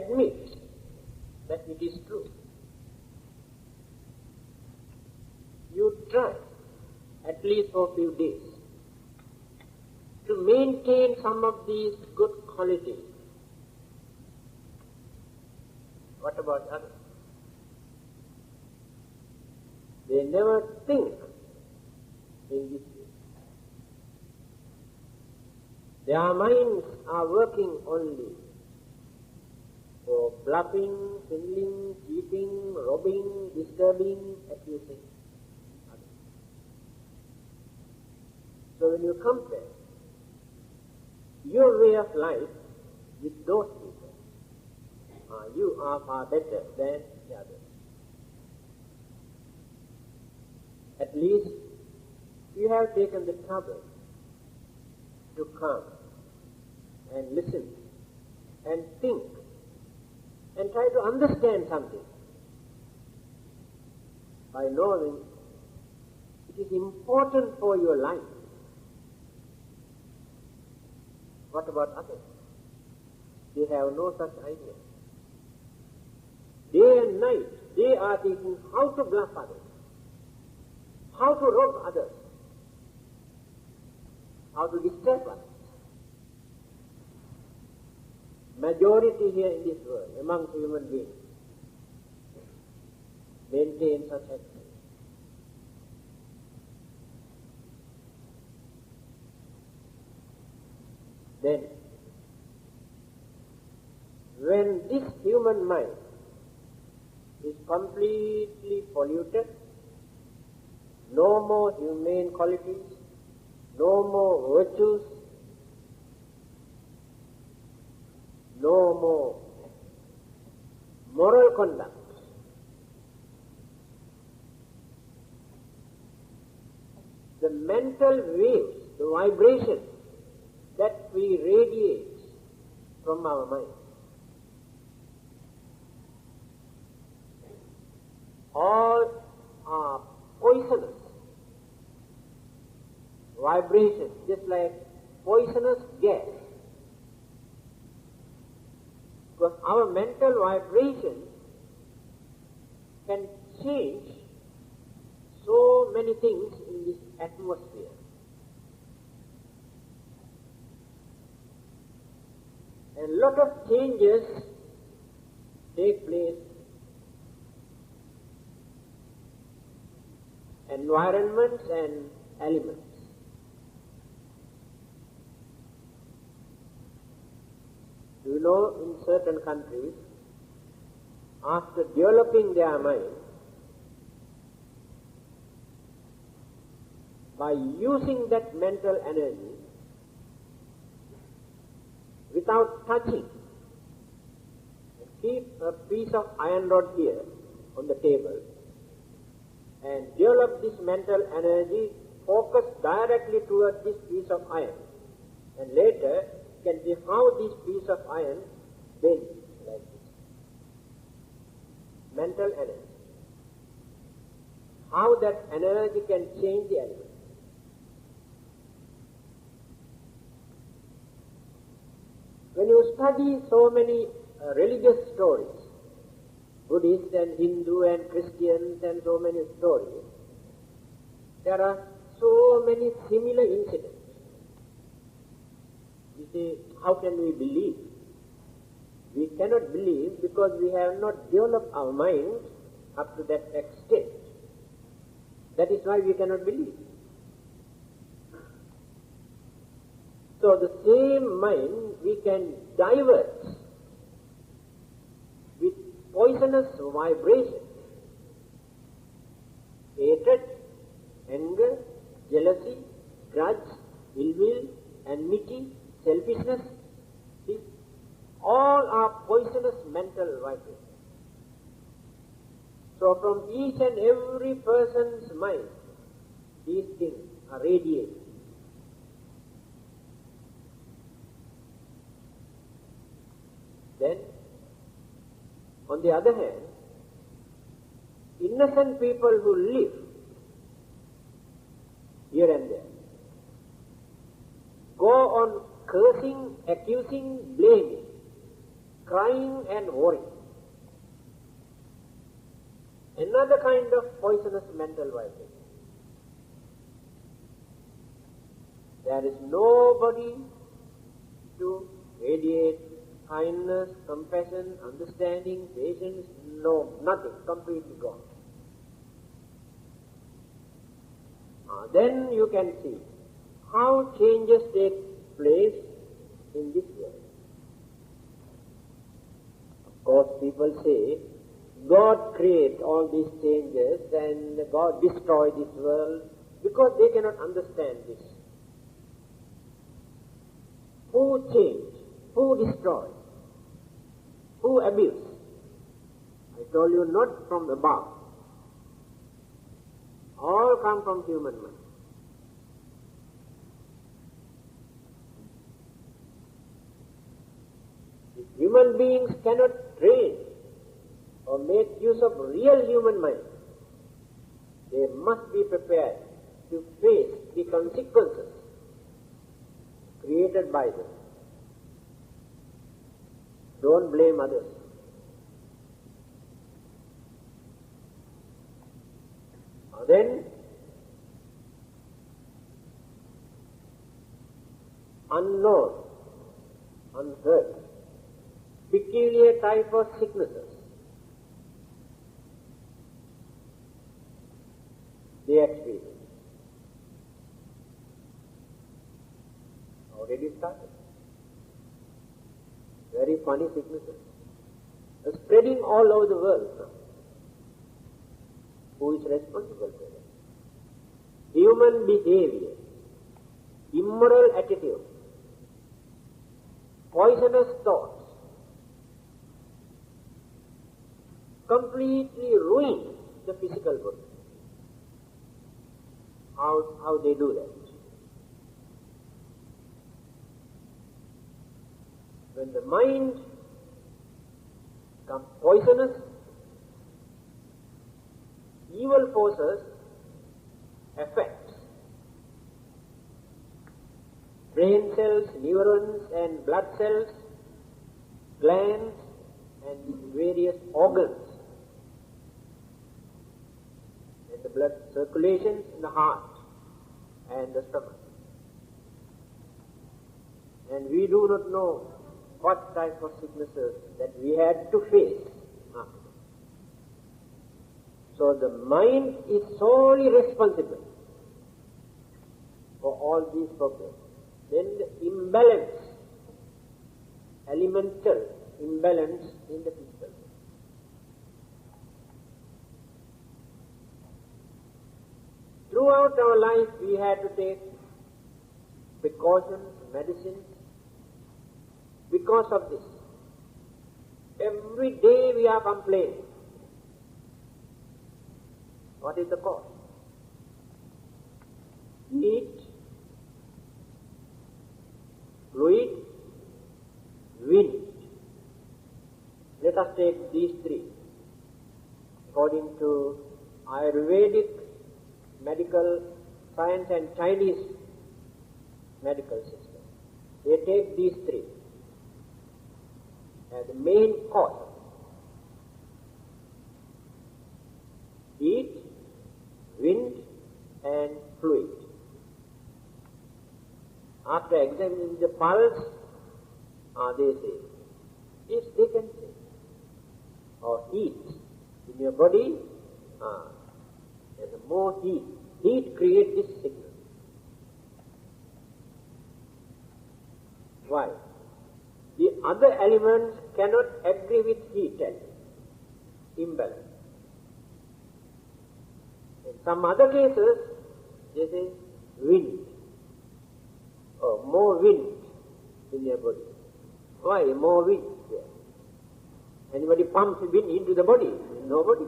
admit that it is true. You try, at least for a few days, to maintain some of these good qualities. What about others? They never think in this way. Their minds are working only for bluffing, swindling, cheating, robbing, disturbing, accusing others. So when you compare your way of life with those people, you are far better than the others. At least you have taken the trouble to come and listen and think and try to understand something by knowing it is important for your life. What about others? They have no such idea. Day and night they are thinking how to bluff others, how to rob others, how to disturb others. Majority here in this world, among human beings, maintain such attitude. Then, when this human mind is completely polluted, no more humane qualities, no more virtues, no more moral conduct, the mental waves, the vibrations that we radiate from our mind, all are poisonous vibrations, just like poisonous gas. Because our mental vibrations can change so many things in this atmosphere. A lot of changes take place. Environments and elements. You know, in certain countries, after developing their mind, by using that mental energy without touching, keep a piece of iron rod here on the table and develop this mental energy, focus directly towards this piece of iron, and later you can see how this piece of iron bends like this. Mental energy. How that energy can change the element. When you study so many religious stories, Buddhist and Hindu and Christians and so many stories, there are so many similar incidents. You say, how can we believe? We cannot believe because we have not developed our mind up to that extent. That is why we cannot believe. So the same mind we can divert with poisonous vibration, hatred, anger, jealousy, grudge, ill will, enmity, selfishness. See, all are poisonous mental vibrations. So from each and every person's mind, these things are radiated. Then, on the other hand, innocent people who live here and there go on cursing, accusing, blaming crying and worry. Another kind of poisonous mental vibration. There is nobody to radiate kindness, compassion, understanding, patience, no, nothing, completely gone. Then you can see how changes take place in this world. Of course, people say, God creates all these changes and God destroys this world because they cannot understand this. Who changed? Who destroyed? Who abused? I told you, not from above. All come from human mind. If human beings cannot train or make use of real human mind, they must be prepared to face the consequences created by them. Don't blame others. Then, unknown, unheard, peculiar type of sicknesses. They experience. Already started. Very funny sicknesses. Spreading all over the world now. Who is responsible for that? Human behavior, immoral attitude, poisonous thoughts, completely ruin the physical body. How they do that? When the mind becomes poisonous, evil forces affect brain cells, neurons and blood cells, glands and various organs, and the blood circulations in the heart and the stomach. And we do not know what type of sicknesses that we had to face after. So the mind is solely responsible for all these problems. Then the imbalance, elemental imbalance in the physical body. Throughout our life we had to take precautions, medicines, because of this. Every day we are complaining. What is the cause? Heat, fluid, wind. Let us take these three. According to Ayurvedic medical science and Chinese medical system, they take these three as the main cause. Heat, wind and fluid. After examining the pulse, they say, yes, they can say, or heat in your body, there's more heat. Heat creates this sickness. Why? The other elements cannot agree with heat and imbalance. In some other cases, they say wind, or more wind in your body. Why more wind there? Anybody pumps wind into the body? Nobody.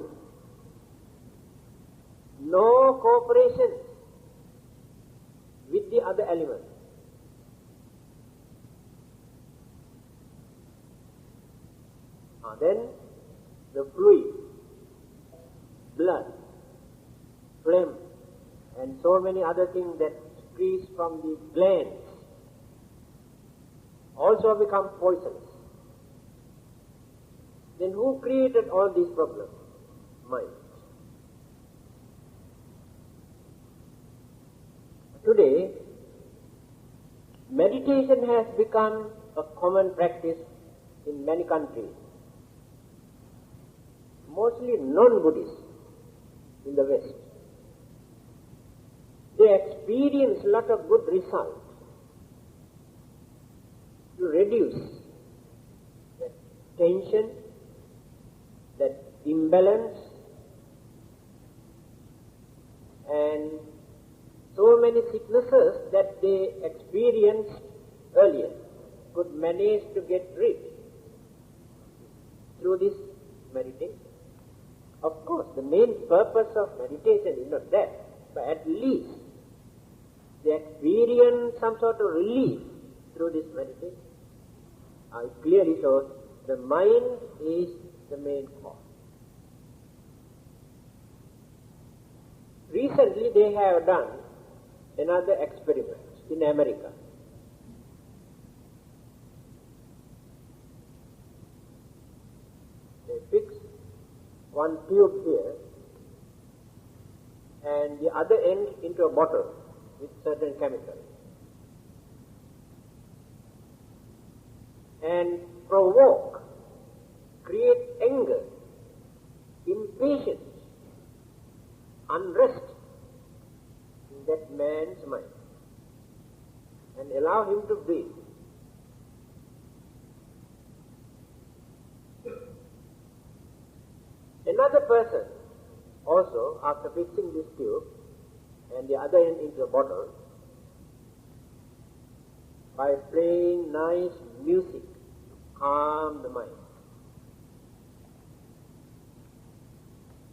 No cooperation with the other elements. Then the fluid, blood, phlegm, and so many other things that secretes from the glands also become poisonous. then who created all these problems? Mind. Today, meditation has become a common practice in many countries, mostly non-Buddhists in the West. They experience a lot of good results to reduce that tension, that imbalance, and so many sicknesses that they experienced earlier could manage to get rid through this meditation. Of course, the main purpose of meditation is not that, but at least they experience some sort of relief through this meditation. It clearly shows the mind is the main cause. Recently they have done another experiment in America. They fix one tube here and the other end into a bottle with certain chemicals, and provoke, create anger, impatience, unrest in that man's mind, and allow him to breathe. Another person also, after fixing this tube and the other end into a bottle, by playing nice music to calm the mind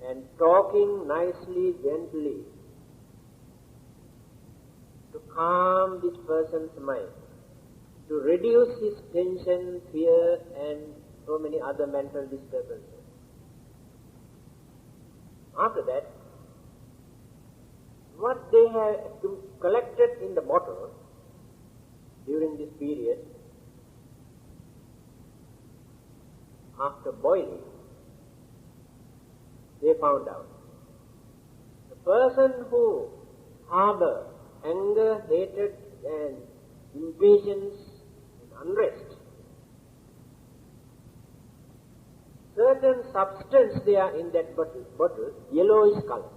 and talking nicely, gently to calm this person's mind, to reduce his tension, fear, and so many other mental disturbances. After that, what they have collected in the bottle during this period, after boiling, they found out the person who harbors anger, hatred, and impatience and unrest, certain substance there in that bottle, yellowish color,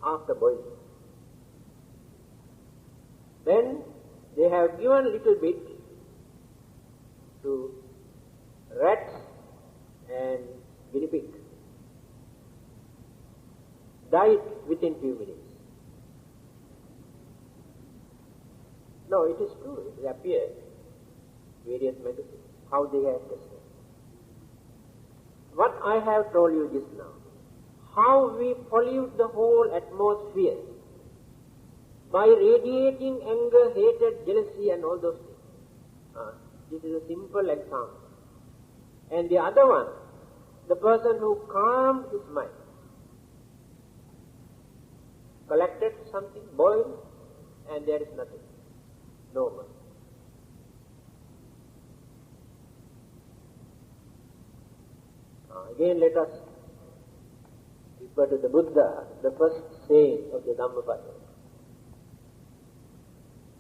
after boiling. Then they have given a little bit to rats and guinea pig. Died within few minutes. No, it is true. It appears various medicines, how they have tested. What I have told you just now, how we pollute the whole atmosphere by radiating anger, hatred, jealousy, and all those things. This is a simple example. And the other one, the person who calmed his mind, collected something, boiled, and there is nothing, no more. Again, let us refer to the Buddha, the first saying of the Dhammapada.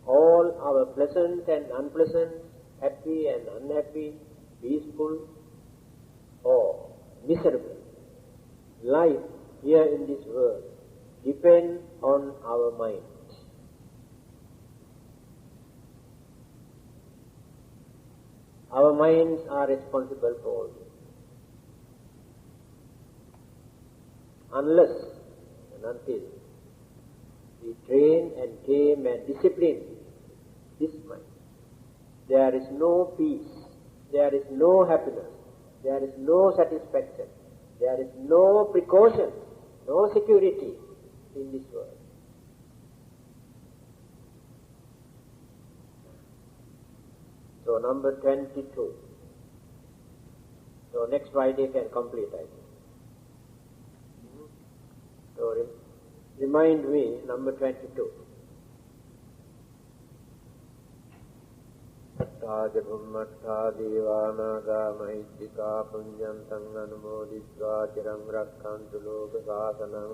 All our pleasant and unpleasant, happy and unhappy, peaceful or miserable life here in this world depend on our mind. Our minds are responsible for all this. Unless and until we train and tame and discipline this mind, there is no peace, there is no happiness, there is no satisfaction, there is no precaution, no security in this world. So number 22. So next Friday can complete, I think. So remind me, number 22. Raja Bhummattha Devanaga Mahittika Punyantam Anumoditva Chiram Rakkantu Loka Sasanam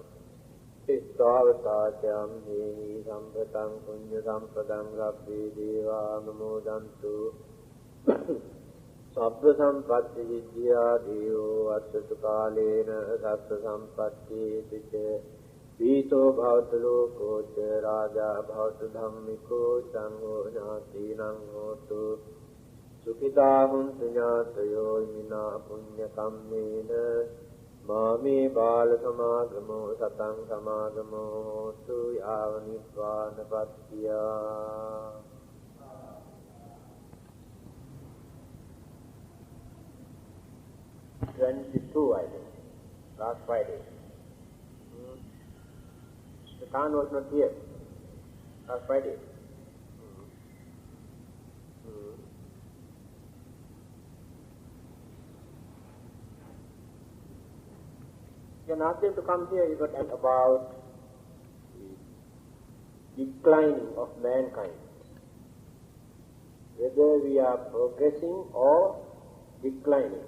Siddhavatatyam Hehi Sampatam Punya Sampadam Rabbi Deva Namodantu Sabda Sampatti Vidyā Devo Assatu Kālena Sattva Sampatti Tiche Vito Bhavatu Loko Ca Raja Bhavatu Dhammiko Sangho Jnātinam Hotu Sukhitā Huntu Jnātayo Imina Punya Kammena Māmi Bāla Samāgamo Satang Samāgamo Hotu Yāvanittvāna Pattiyā. '22, I think, last Friday. The Khan was not here last Friday. You can ask him to come here. You got about the declining of mankind, whether we are progressing or declining.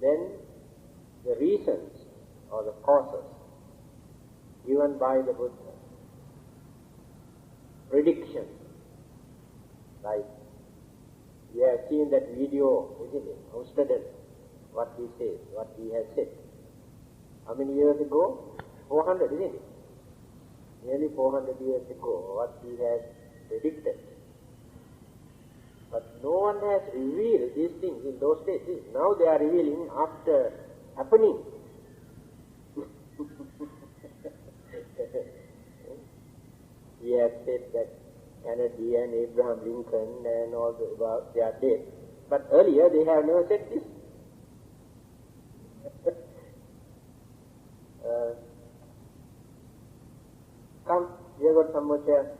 Then the reasons or the causes given by the Buddha, prediction, like we have seen that video, isn't it, Amsterdam, what he says, what he has said. How many years ago? 400, isn't it? Nearly 400 years ago, what he has predicted. But no one has revealed these things in those days. Now they are revealing after happening. He has said that Kennedy and Abraham Lincoln and all about they are dead. But earlier they have never said this. Come, we have got some more chairs.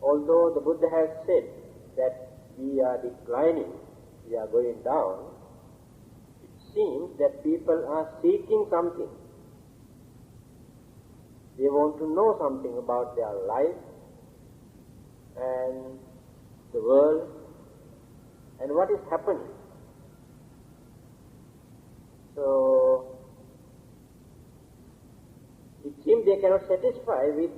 Although the Buddha has said that we are declining, we are going down, it seems that people are seeking something. They want to know something about their life and the world and what is happening. So, it seems they cannot satisfy with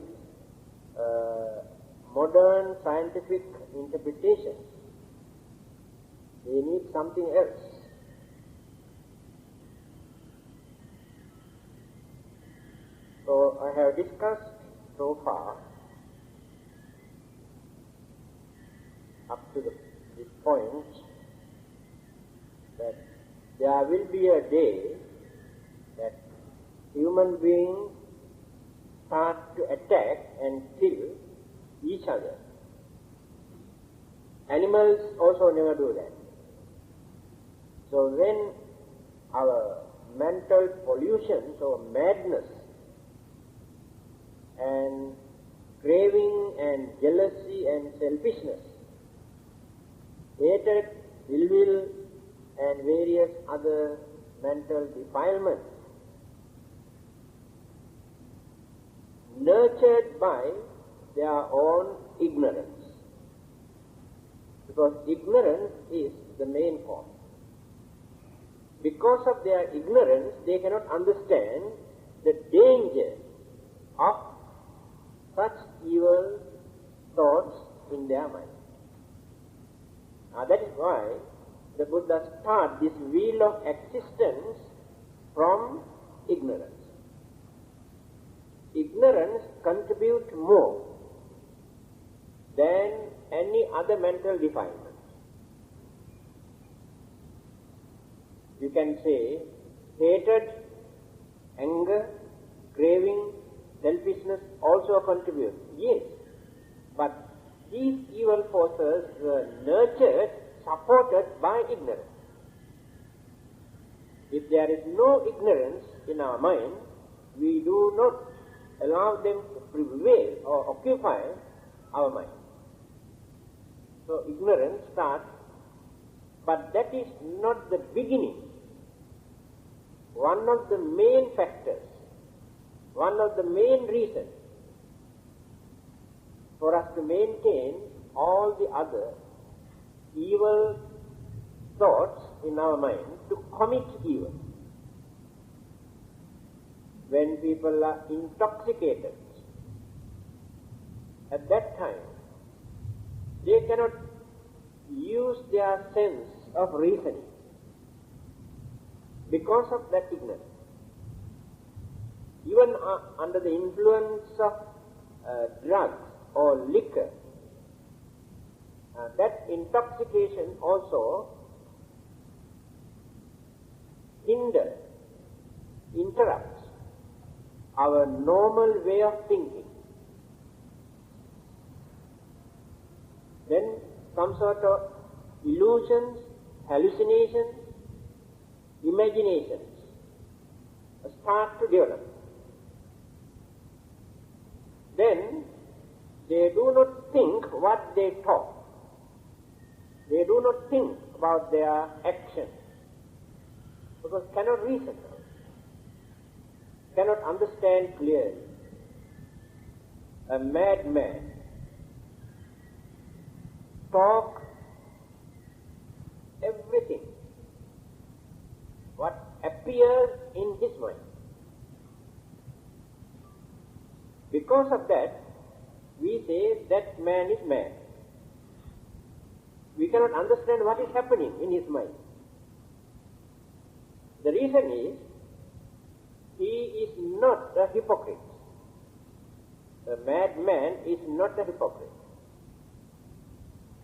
modern scientific interpretation. They need something else. So I have discussed so far up to this point that there will be a day that human beings start to attack and kill each other. Animals also never do that. So when our mental pollution, so madness and craving and jealousy and selfishness, hatred, ill will and various other mental defilements nurtured by their own ignorance. Because ignorance is the main cause. Because of their ignorance, they cannot understand the danger of such evil thoughts in their mind. Now that is why the Buddha starts this wheel of existence from ignorance. Ignorance contributes more than any other mental defilement. You can say hatred, anger, craving, selfishness also contribute. Yes, but these evil forces were nurtured, supported by ignorance. If there is no ignorance in our mind, we do not allow them to prevail or occupy our mind. So ignorance starts, but that is not the beginning. One of the main factors one of the main reasons for us to maintain all the other evil thoughts in our mind, to commit evil. When people are intoxicated, at that time, they cannot use their sense of reasoning because of that ignorance. Even under the influence of drugs or liquor, that intoxication also interrupts our normal way of thinking. Then some sort of illusions, hallucinations, imaginations start to develop. Then they do not think what they talk. They do not think about their actions, because cannot reason, cannot understand clearly. A madman talk everything what appears in his mind. Because of that, we say that man is mad. We cannot understand what is happening in his mind. The reason is, he is not a hypocrite. A madman is not a hypocrite.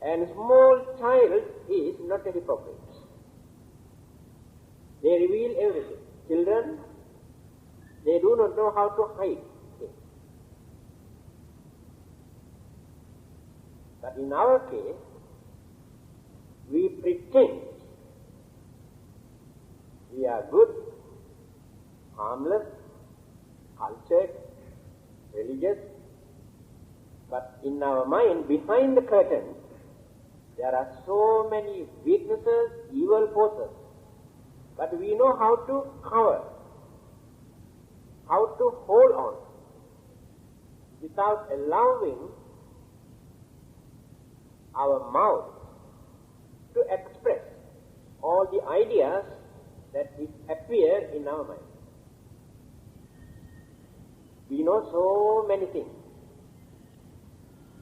And a small child is not a hypocrite. They reveal everything. Children, they do not know how to hide things. But in our case, we pretend we are good, harmless, cultured, religious, but in our mind, behind the curtain, there are so many weaknesses, evil forces, but we know how to cover, how to hold on, without allowing our mouth to express all the ideas that appear in our mind. We know so many things,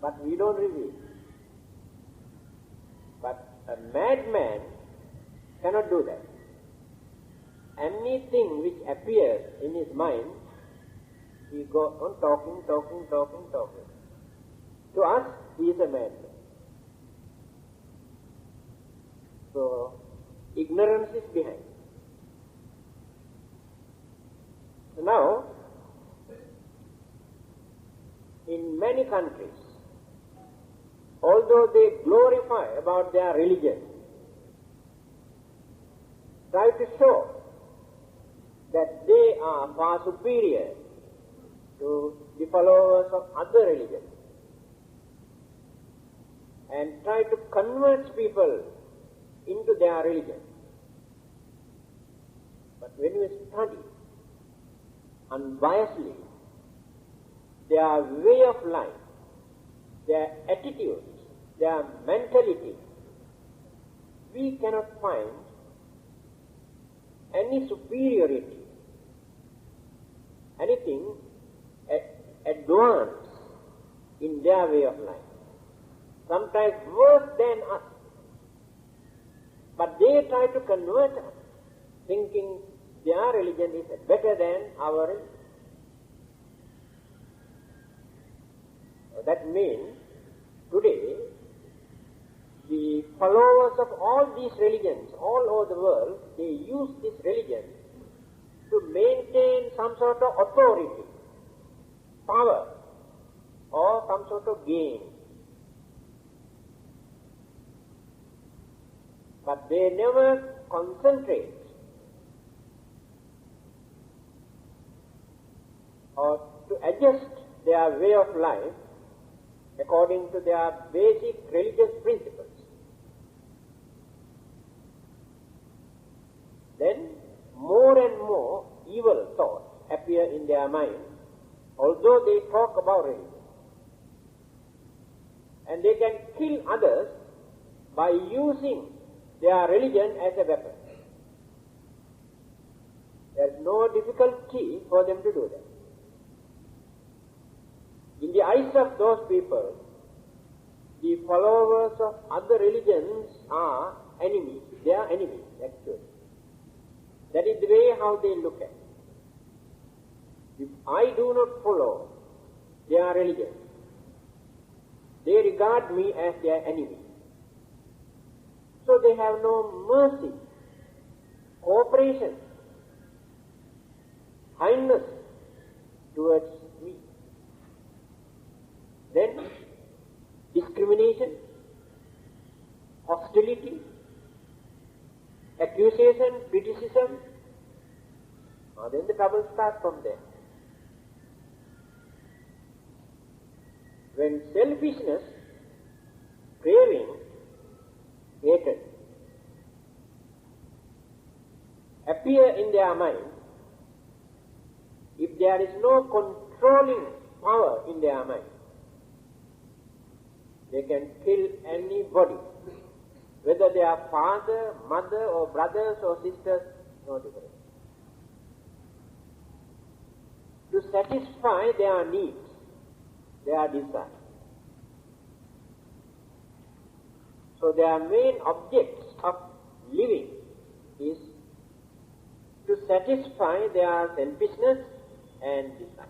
but we don't reveal. But a madman cannot do that. Anything which appears in his mind, he goes on talking. To us, he is a madman. So, ignorance is behind. So now, in many countries, although they glorify about their religion, try to show that they are far superior to the followers of other religions, and try to convert people into their religion. But when we study unbiasedly their way of life, their attitudes, their mentality, we cannot find any superiority, anything advanced in their way of life. Sometimes worse than us. But they try to convert us, thinking their religion is better than our religion. That means, today, the followers of all these religions all over the world, they use this religion to maintain some sort of authority, power, or some sort of gain. But they never concentrate or to adjust their way of life according to their basic religious principles. Then more and more evil thoughts appear in their mind, although they talk about religion. And they can kill others by using their religion as a weapon. There is no difficulty for them to do that. In the eyes of those people, the followers of other religions are enemies. They are enemies, actually. That is the way how they look at it. If I do not follow their religion, they regard me as their enemy. So they have no mercy, cooperation, kindness towards me. Then discrimination, hostility, accusation, criticism, then the trouble starts from there. When selfishness, craving, hatred appear in their mind, if there is no controlling power in their mind, they can kill anybody, whether they are father, mother, or brothers or sisters, no difference. To satisfy their needs, their desires. So their main objects of living is to satisfy their selfishness and desire.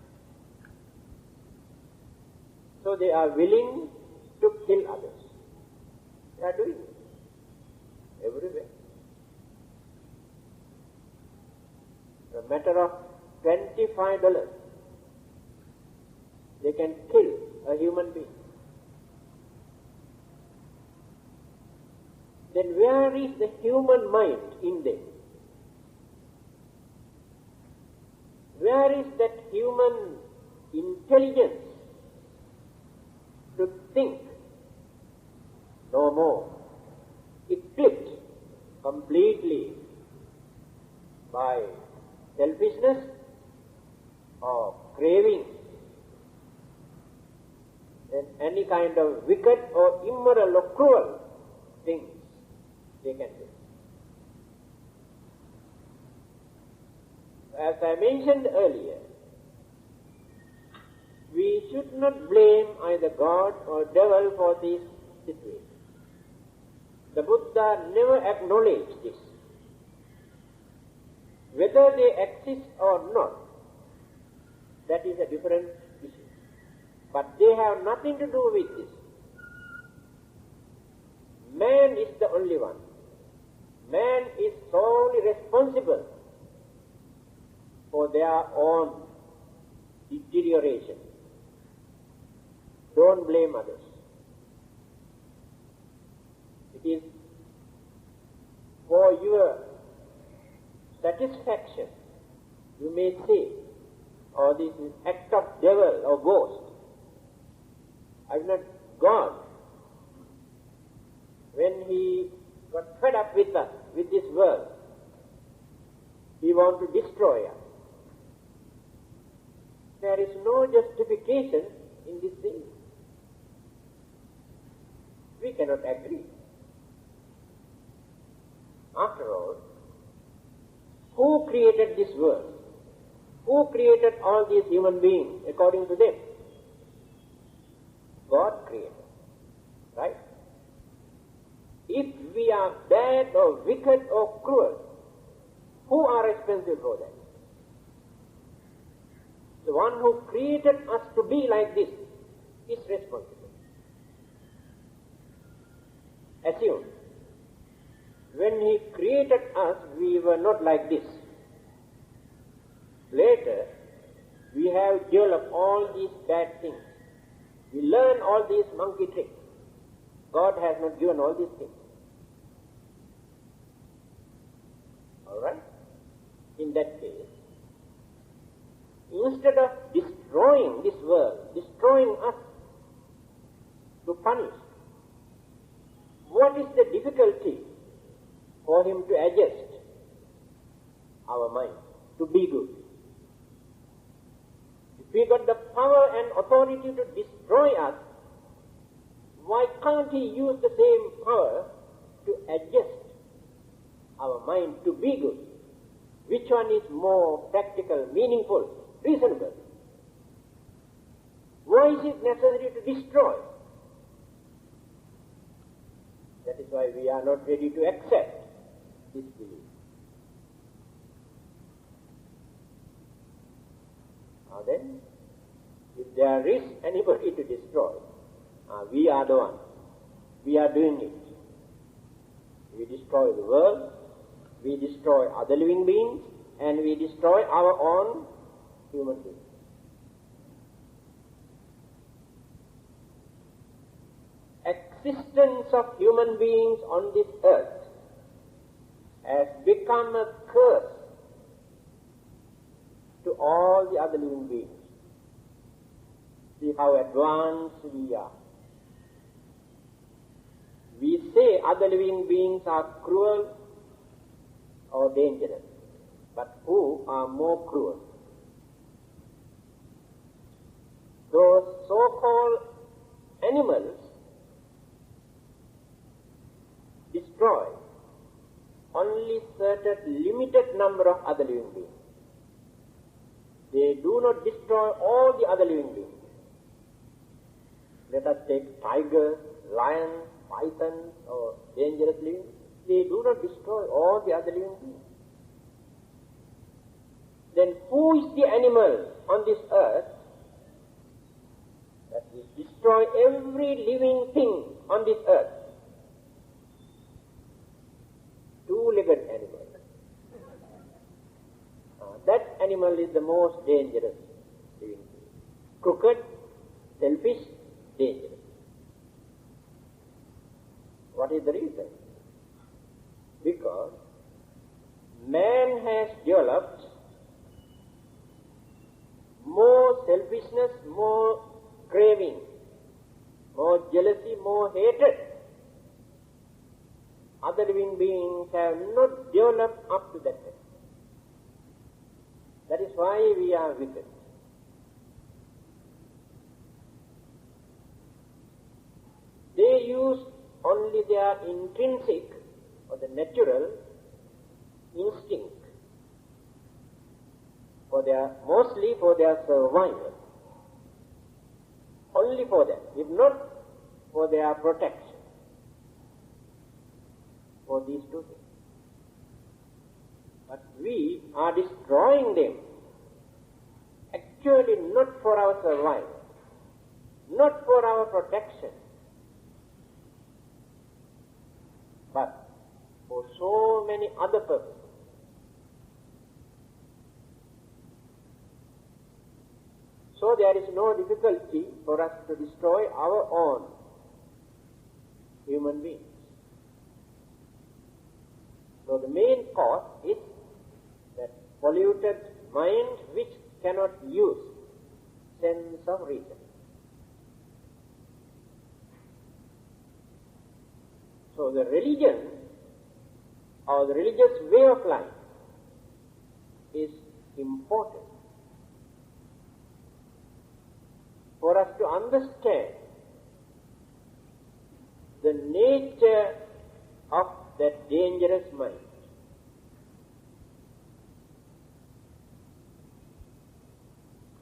So they are willing to kill others. They are doing it everywhere. A matter of $25, they can kill a human being. Then where is the human mind in them? Where is that human intelligence to think? No more. Eclipsed completely by selfishness or craving and any kind of wicked or immoral or cruel things they can do. As I mentioned earlier, we should not blame either God or devil for this situation. The Buddha never acknowledged this. Whether they exist or not, that is a different issue. But they have nothing to do with this. Man is the only one. Man is solely responsible for their own deterioration. Don't blame others. It is for your satisfaction, you may say, or this is act of devil or ghost. I'm not God. When he got fed up with us, with this world, he wanted to destroy us. There is no justification in this thing. We cannot agree. After all, who created this world? Who created all these human beings according to them? God created. Right? If we are bad or wicked or cruel, who are responsible for that? The one who created us to be like this is responsible. Assume, when he created us, we were not like this. Later, we have developed all these bad things. We learn all these monkey tricks. God has not given all these things. Alright? In that case, instead of destroying this world, destroying us to punish, what is the difficulty for him to adjust our mind to be good? The he got the power and authority to destroy us, why can't he use the same power to adjust our mind to be good? Which one is more practical, meaningful, reasonable? Why is it necessary to destroy? That is why we are not ready to accept this belief. Now then, if there is anybody to destroy, we are the one. We are doing it. We destroy the world, we destroy other living beings, and we destroy our own human beings. Existence of human beings on this earth has become a curse to all the other living beings. See how advanced we are. We say other living beings are cruel or dangerous, but who are more cruel? Those so-called animals destroy only certain limited number of other living beings. They do not destroy all the other living beings. Let us take tigers, lions, pythons, or dangerous living. They do not destroy all the other living beings. Then who is the animal on this earth that will destroy every living thing on this earth? Two-legged animal. That animal is the most dangerous living being. Crooked, selfish, dangerous. What is the reason? Because man has developed more selfishness, more craving, more jealousy, more hatred. Other living beings have not developed up to that level. That is why we are wicked. They use only their intrinsic or the natural instinct mostly for their survival. Only for that, if not for their protection. For these two things. But we are destroying them, actually not for our survival, not for our protection, but for so many other purposes. So there is no difficulty for us to destroy our own human beings. So the main cause is that polluted mind which cannot use sense of reason. So the religion or the religious way of life is important for us to understand the nature of that dangerous mind.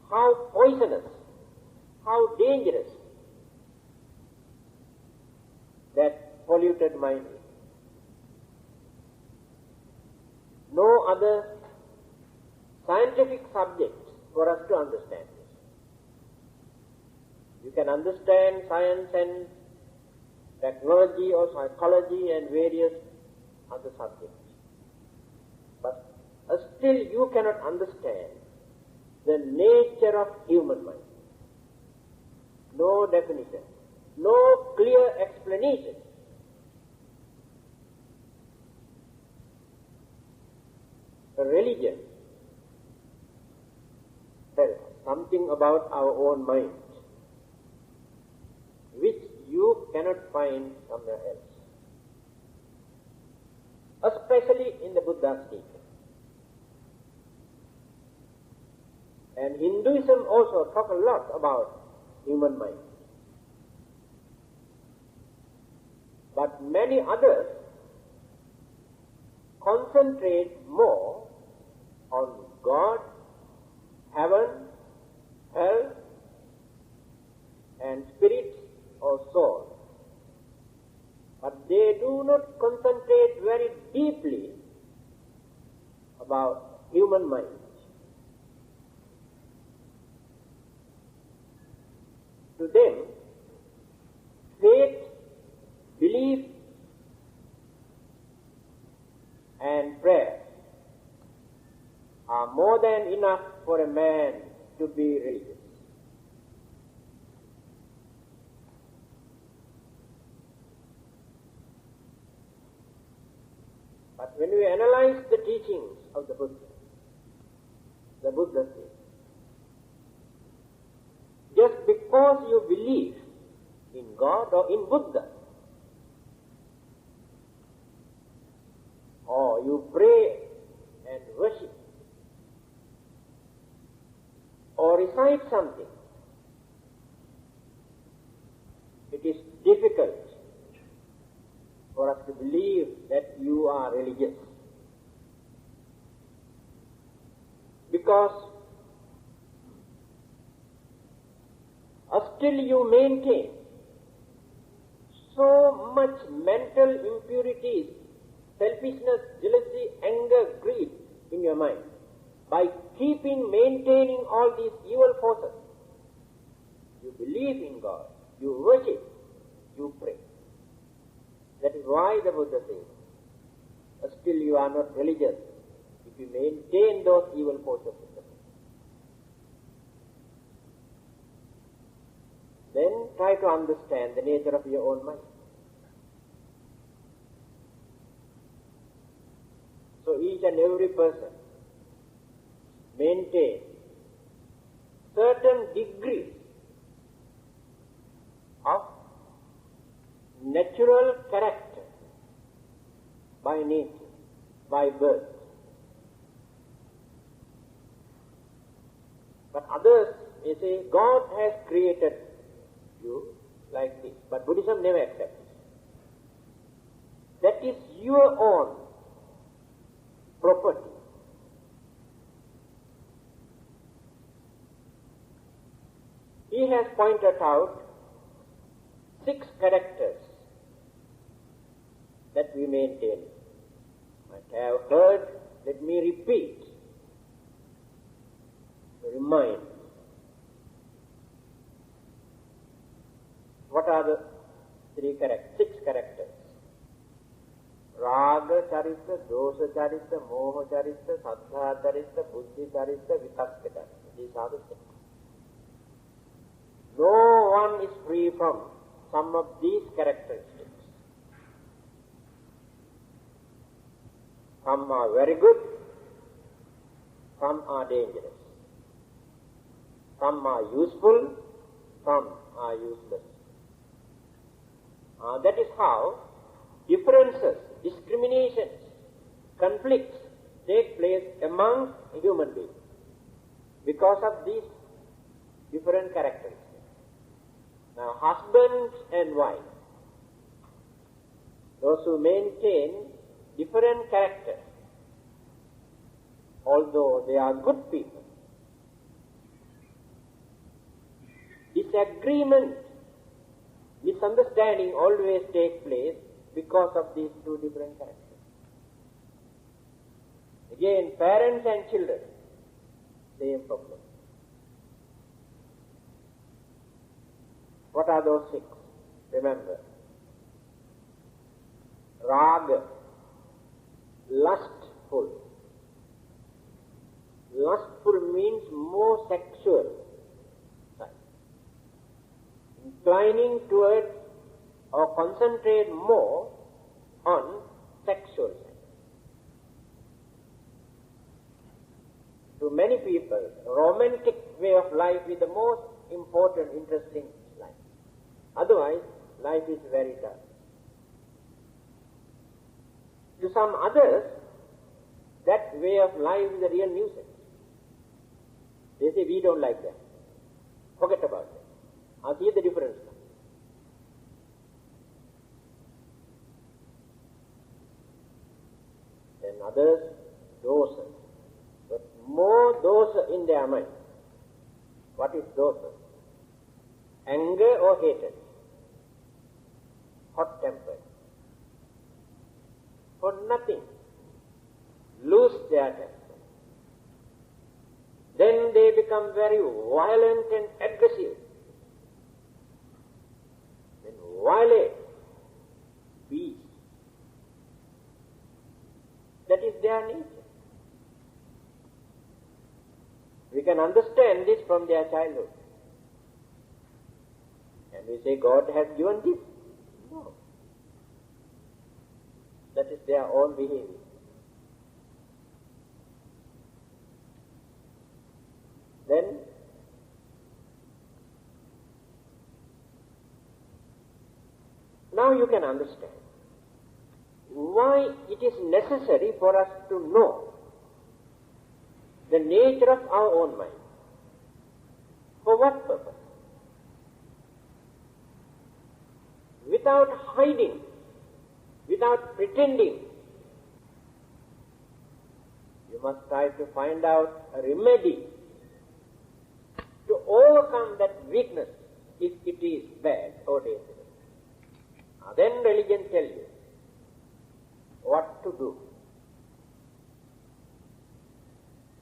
How poisonous, how dangerous that polluted mind is. No other scientific subject for us to understand this. You can understand science and technology or psychology and various other subjects. But still you cannot understand the nature of human mind. No definition, no clear explanation. A religion tells something about our own mind, which you cannot find somewhere else, especially in the Buddha's teaching. And Hinduism also talk a lot about human mind. But many others concentrate more on God, heaven, hell, and spirit or soul. But they do not concentrate very deeply about human mind. To them, faith, belief, and prayer are more than enough for a man to be religious. But when we analyze the teachings of the Buddha says, just because you believe in God or in Buddha, or you pray and worship, or recite something, it is difficult for us to believe that you are religious. Because still you maintain so much mental impurities, selfishness, jealousy, anger, greed in your mind. By maintaining all these evil forces, you believe in God, you worship, you pray. That is why the Buddha says, still you are not religious if you maintain those evil forces in the mind. Then try to understand the nature of your own mind. So each and every person maintain certain degrees of natural character by nature, by birth. But others may say, God has created you like this, but Buddhism never accepts. That is your own property. He has pointed out 6 characters that we maintain. Might have heard, let me repeat, remind. What are the 6 characters? Raga charita, dosa charita, moha charita, saddha charita, buddhi charita, vitaska charita. These are the 6. No one is free from some of these characteristics. Some are very good, some are dangerous. Some are useful, some are useless. That is how differences, discriminations, conflicts take place among human beings because of these different characteristics. Now, husband and wife, those who maintain different characters, although they are good people, disagreement, misunderstanding always take place because of these 2 different characters. Again, parents and children, same problem. What are those 6? Remember. Raga, lustful. Lustful means more sexual side. Inclining towards or concentrate more on sexual side. To many people, romantic way of life is the most important, interesting life. Otherwise, life is very dull. To some others, that way of life is a real nuisance. They say, we don't like that. Forget about that. See the difference now. Then others, dosa. But more dosa in their mind. What is dosa? Anger or hatred? Hot temper. For nothing. Lose their temper. Then they become very violent and aggressive. Then violate peace. That is their nature. We can understand this from their childhood. And we say God has given this. No. That is their own behavior. Then now you can understand why it is necessary for us to know the nature of our own mind. For what purpose? Without hiding, without pretending, you must try to find out a remedy to overcome that weakness if it is bad or dangerous. Then religion tells you what to do.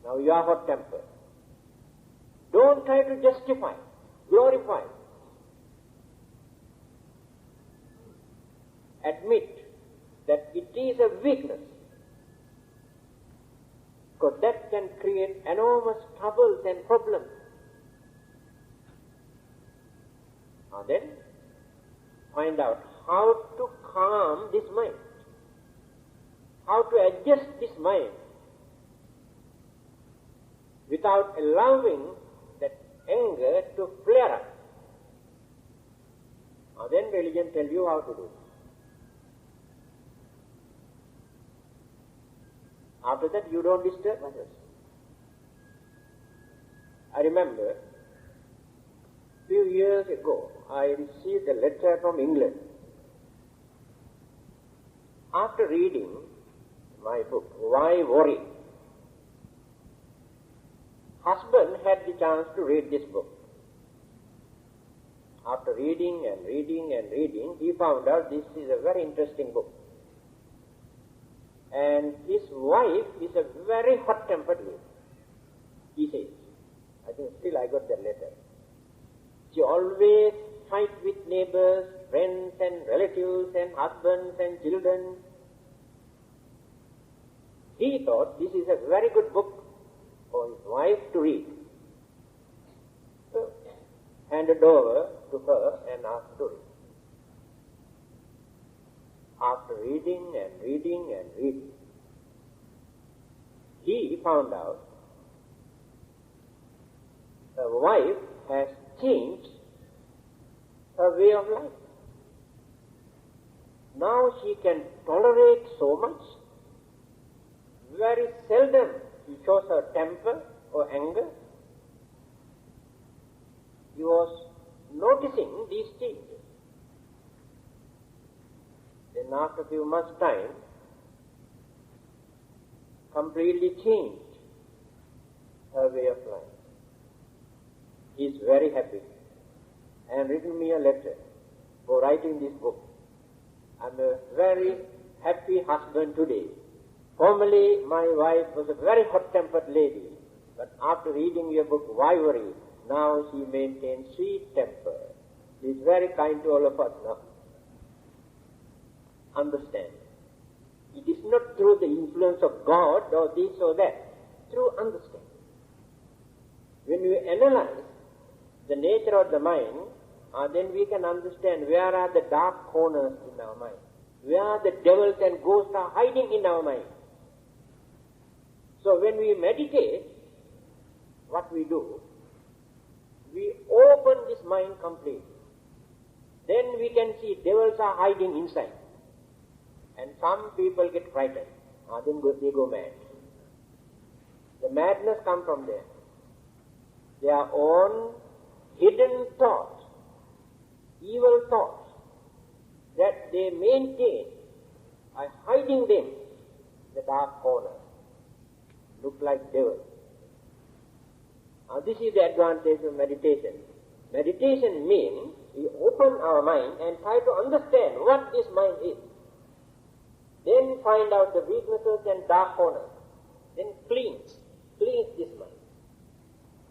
Now you are hot-tempered. Don't try to justify, glorify. Admit that it is a weakness, because that can create enormous troubles and problems. Now then, find out how to calm this mind, how to adjust this mind without allowing that anger to flare up. Now then religion tells you how to do it. After that you don't disturb others. I remember a few years ago I received a letter from England. After reading my book, Why Worry? Husband had the chance to read this book. After reading and reading and reading, he found out this is a very interesting book. And his wife is a very hot-tempered lady, he says. I think still I got that letter. She always fights with neighbors, friends and relatives and husbands and children. He thought this is a very good book for his wife to read. So, handed over to her and asked to read. After reading and reading and reading, he found out the wife has changed her way of life. Now she can tolerate so much. Very seldom she shows her temper or anger. He was noticing these changes. Then after a few months' time, completely changed her way of life. He is very happy and written me a letter for writing this book. I'm a very happy husband today. Formerly my wife was a very hot-tempered lady, but after reading your book, Why Worry? Now she maintains sweet temper. She is very kind to all of us now. Understand. It is not through the influence of God or this or that, through understanding. When we analyze the nature of the mind, then we can understand where are the dark corners in our mind, where the devils and ghosts are hiding in our mind. So when we meditate, what we do, we open this mind completely. Then we can see devils are hiding inside. And some people get frightened. Then they go mad. The madness comes from there. their own hidden thoughts, evil thoughts, that they maintain by hiding them in the dark corner, look like devils. Now this is the advantage of meditation. Meditation means we open our mind and try to understand what this mind is. Then find out the weaknesses and dark corners. Then cleanse this mind.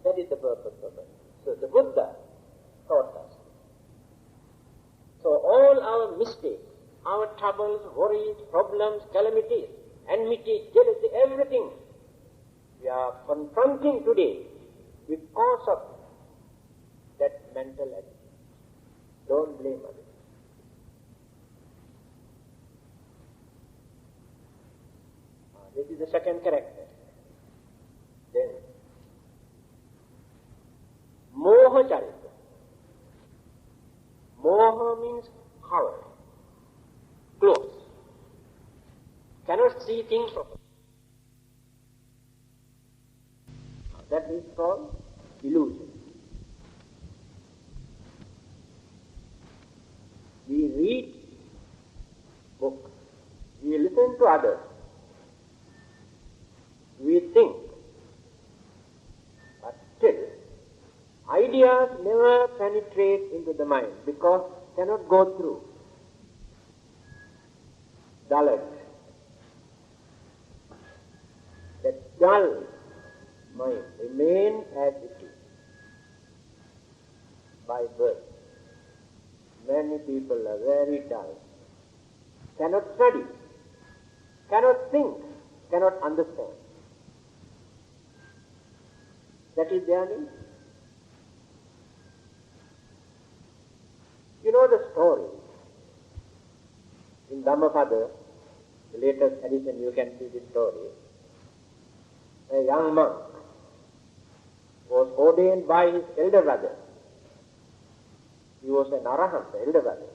That is the purpose of it. So the Buddha taught us. So all our mistakes, our troubles, worries, problems, calamities, enmity, jealousy, everything we are confronting today because of that mental attitude. Don't blame others. This is the second character. Then, moha charita. Moha means cover, close. Cannot see things properly. That is called illusion. We read books, we listen to others, we think, but still ideas never penetrate into the mind because cannot go through. Dulled. That dull mind remains as it is by birth. Many people are very dull, cannot study, cannot think, cannot understand. That is their need. You know the story. In Dhammananda, the latest edition, you can see this story. A young monk was ordained by his elder brother. He was an arahant, the elder brother.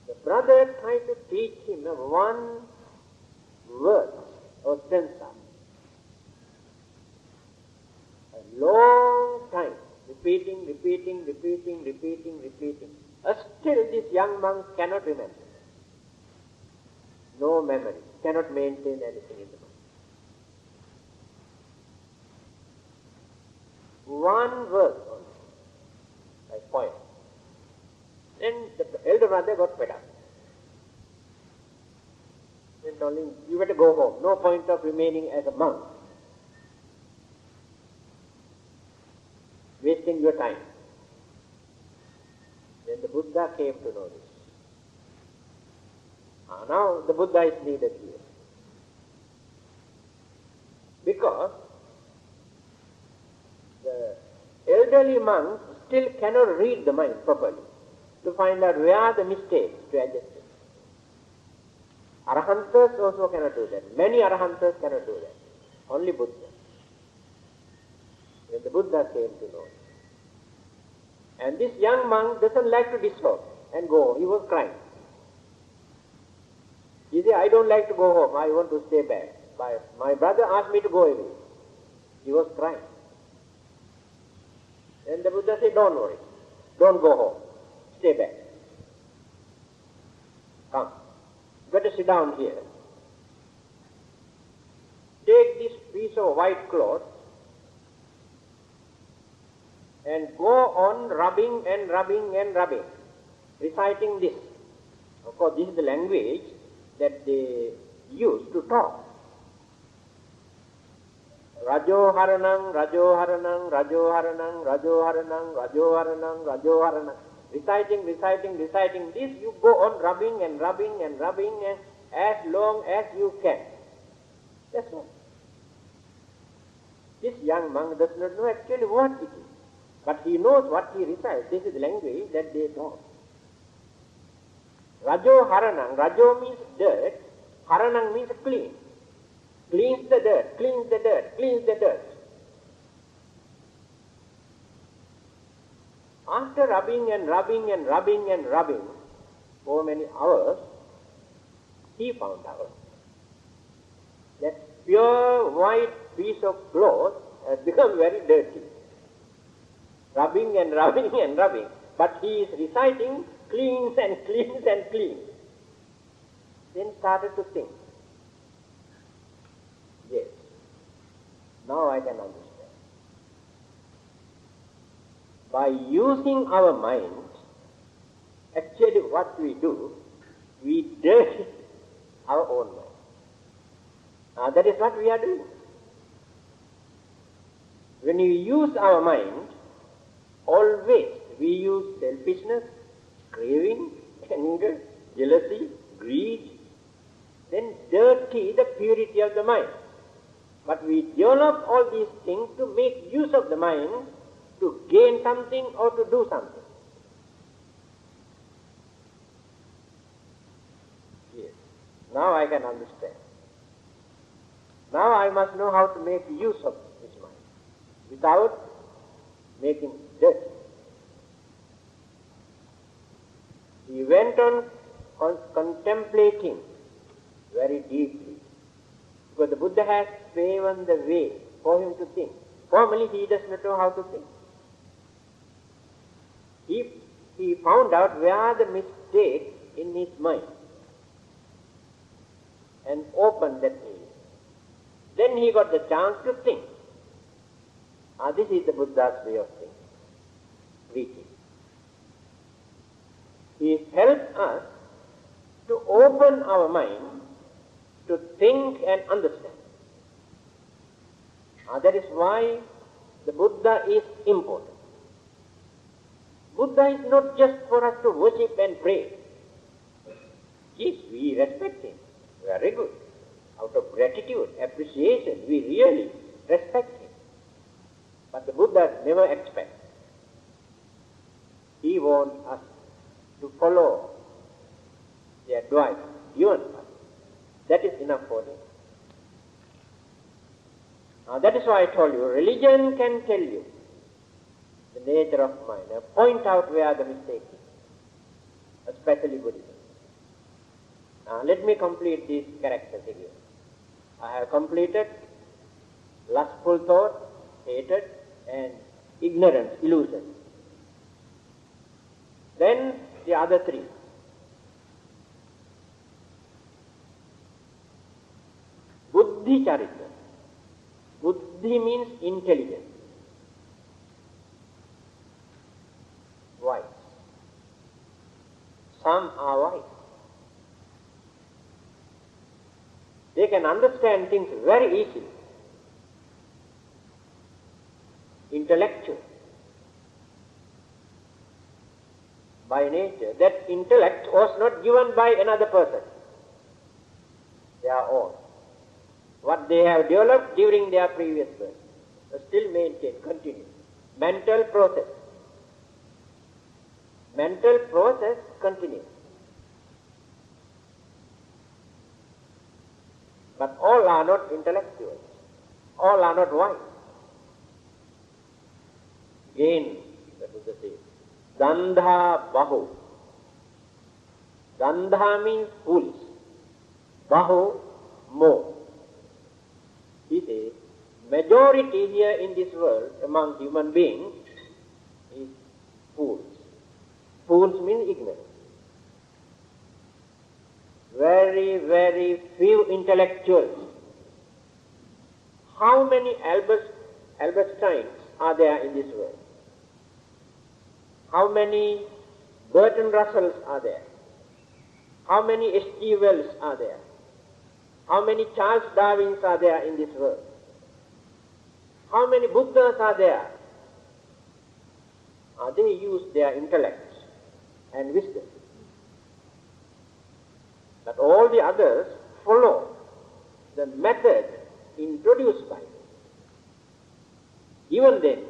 The brother tried to teach him one word or stanza. A long time, repeating. Still this young monk cannot remember. No memory, cannot maintain anything in the mind. One verse only, like poem. Then the elder brother got fed up. Then told him, you better go home. No point of remaining as a monk. Wasting your time. Then the Buddha came to know this. Now the Buddha is needed here. Because the elderly monk still cannot read the mind properly to find out where are the mistakes to adjust it. Arahantas also cannot do that. Many Arahantas cannot do that. Only Buddha. When the Buddha came to know it. And this young monk doesn't like to disrobe and go. He was crying. He said, I don't like to go home. I want to stay back. My brother asked me to go away. He was crying. And the Buddha said, don't worry. Don't go home. Stay back. Come. Better sit down here. Take this piece of white cloth and go on rubbing, reciting this. Of course, this is the language that they use to talk. Rajoharanam, Rajoharanam, Rajoharanam, Rajoharanam, Rajoharanam, Rajoharanam. Reciting this, you go on rubbing and as long as you can. That's all. This young monk does not know actually what it is. But he knows what he recites. This is the language that they talk. Rajo Haranang. Rajo means dirt. Haranang means clean. Cleans the dirt, cleans the dirt, cleans the dirt. After rubbing for many hours, he found out that pure white piece of cloth has become very dirty. Rubbing and rubbing and rubbing. But he is reciting, cleans and cleans and cleans. Then started to think. Yes, now I can understand. By using our mind, actually what we do, we dirty our own mind. That is what we are doing. When we use our mind, always we use selfishness, craving, anger, jealousy, greed, then dirty the purity of the mind. But we develop all these things to make use of the mind to gain something or to do something. Yes. Now I can understand. Now I must know how to make use of this mind without making dirty. He went on contemplating very deeply, because the Buddha has paven the way for him to think. Formerly he does not know how to think. He found out where the mistake in his mind and opened that area. Then he got the chance to think. This is the Buddha's way of thinking. He helped us to open our mind to think and understand. That is why the Buddha is important. Buddha is not just for us to worship and pray. Yes, we respect him. Very good. Out of gratitude, appreciation, we really respect him. But the Buddha never expects. He wants us to follow the advice given us. That is enough for him. That is why I told you, religion can tell you the nature of mind, point out where the mistake is, especially Buddhism. Let me complete these characters again. I have completed lustful thought, hatred, and ignorance, illusion. Then the other three. Buddhi charita. Buddhi means intelligence. Wise. Some are wise. They can understand things very easily. Intellectual. By nature, that intellect was not given by another person. They are all. What they have developed during their previous birth, still maintain, continue. Mental process. Mental process continues. But all are not intellectuals. All are not wise. Again, that is the same. Dandha bahu. Dandha means fools. Bahu, more. He says, majority here in this world among human beings is fools. Fools mean ignorant. Very, very few intellectuals. How many Albertines are there in this world? How many Bertrand Russells are there? How many H.G. Wells are there? How many Charles Darwins are there in this world? How many Buddhas are there? They use their intellect and wisdom. But all the others follow the method introduced by them. Even then,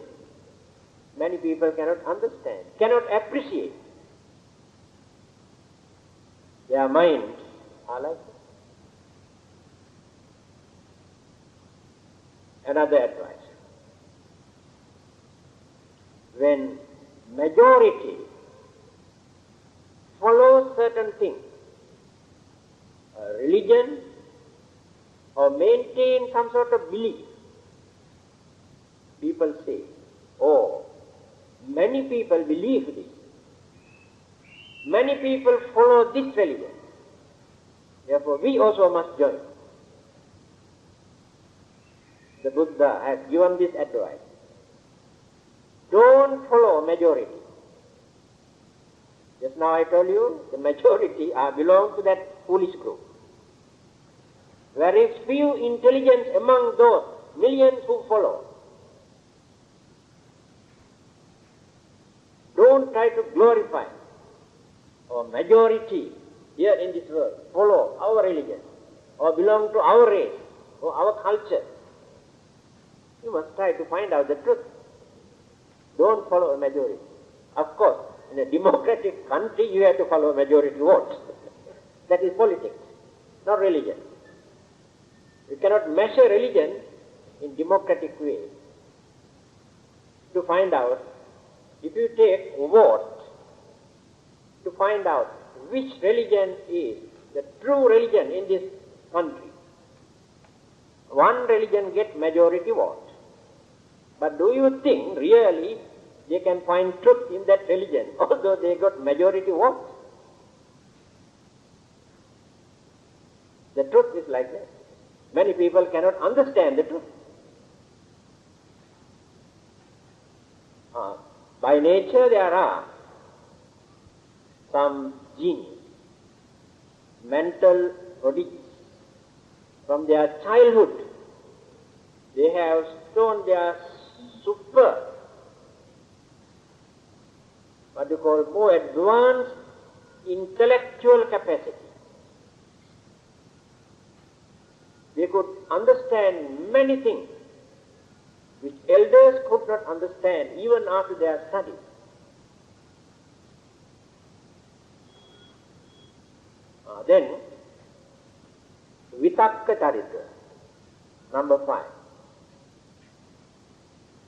many people cannot understand, cannot appreciate. Their minds are like that. Another advice. When majority follows certain things, religion, or maintain some sort of belief. People say, oh, many people believe this. Many people follow this religion. Therefore, we also must join. The Buddha has given this advice. Don't follow majority. Just now I told you, the majority belong to that foolish group. There is few intelligence among those millions who follow. Don't try to glorify or majority here in this world follow our religion or belong to our race or our culture. You must try to find out the truth. Don't follow a majority. Of course, in a democratic country you have to follow a majority vote. That is politics, not religion. You cannot measure religion in democratic way. To find out, if you take a vote to find out which religion is the true religion in this country, one religion gets majority vote. But do you think really they can find truth in that religion although they got majority vote? The truth is like that. Many people cannot understand the truth. By nature there are some genius, mental prodigies. From their childhood, they have shown their super, what you call more advanced intellectual capacity. They could understand many things which elders could not understand even after their studies. Then, Vitakka Charitra, number 5.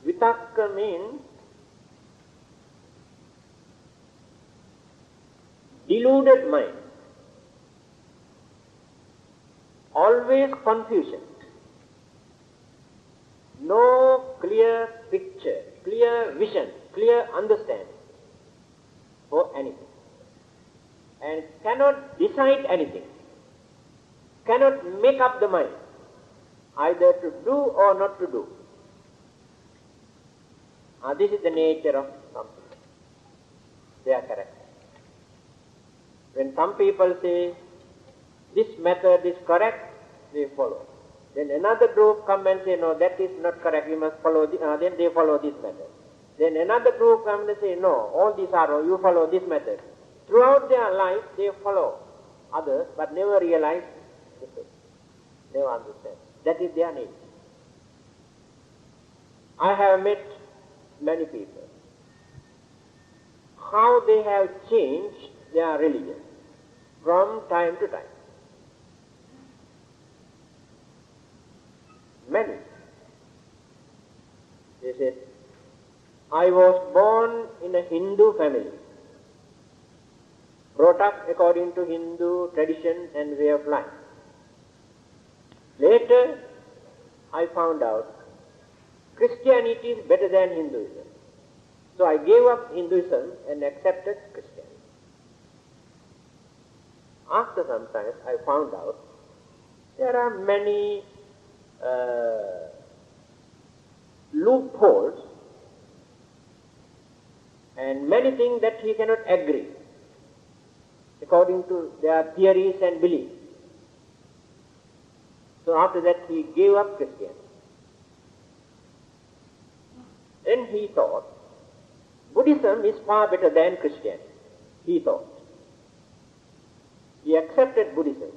Vitakka means deluded mind, always confusion, no clear picture, clear vision, clear understanding for anything, and cannot decide anything, cannot make up the mind either to do or not to do. This is the nature of some people, their character. When some people say, this method is correct, they follow. Then another group come and say, no, that is not correct, we must follow this, then they follow this method. Then another group come and say, no, all these are wrong, you follow this method. Throughout their life, they follow others, but never realize the truth. Never understand. That is their nature. I have met many people. How they have changed their religion from time to time. Many. They said, I was born in a Hindu family, brought up according to Hindu tradition and way of life. Later, I found out Christianity is better than Hinduism. So I gave up Hinduism and accepted Christianity. After some time, I found out there are many loopholes and many things that he cannot agree according to their theories and beliefs. So after that he gave up Christianity. Then he thought, Buddhism is far better than Christianity. He thought. He accepted Buddhism.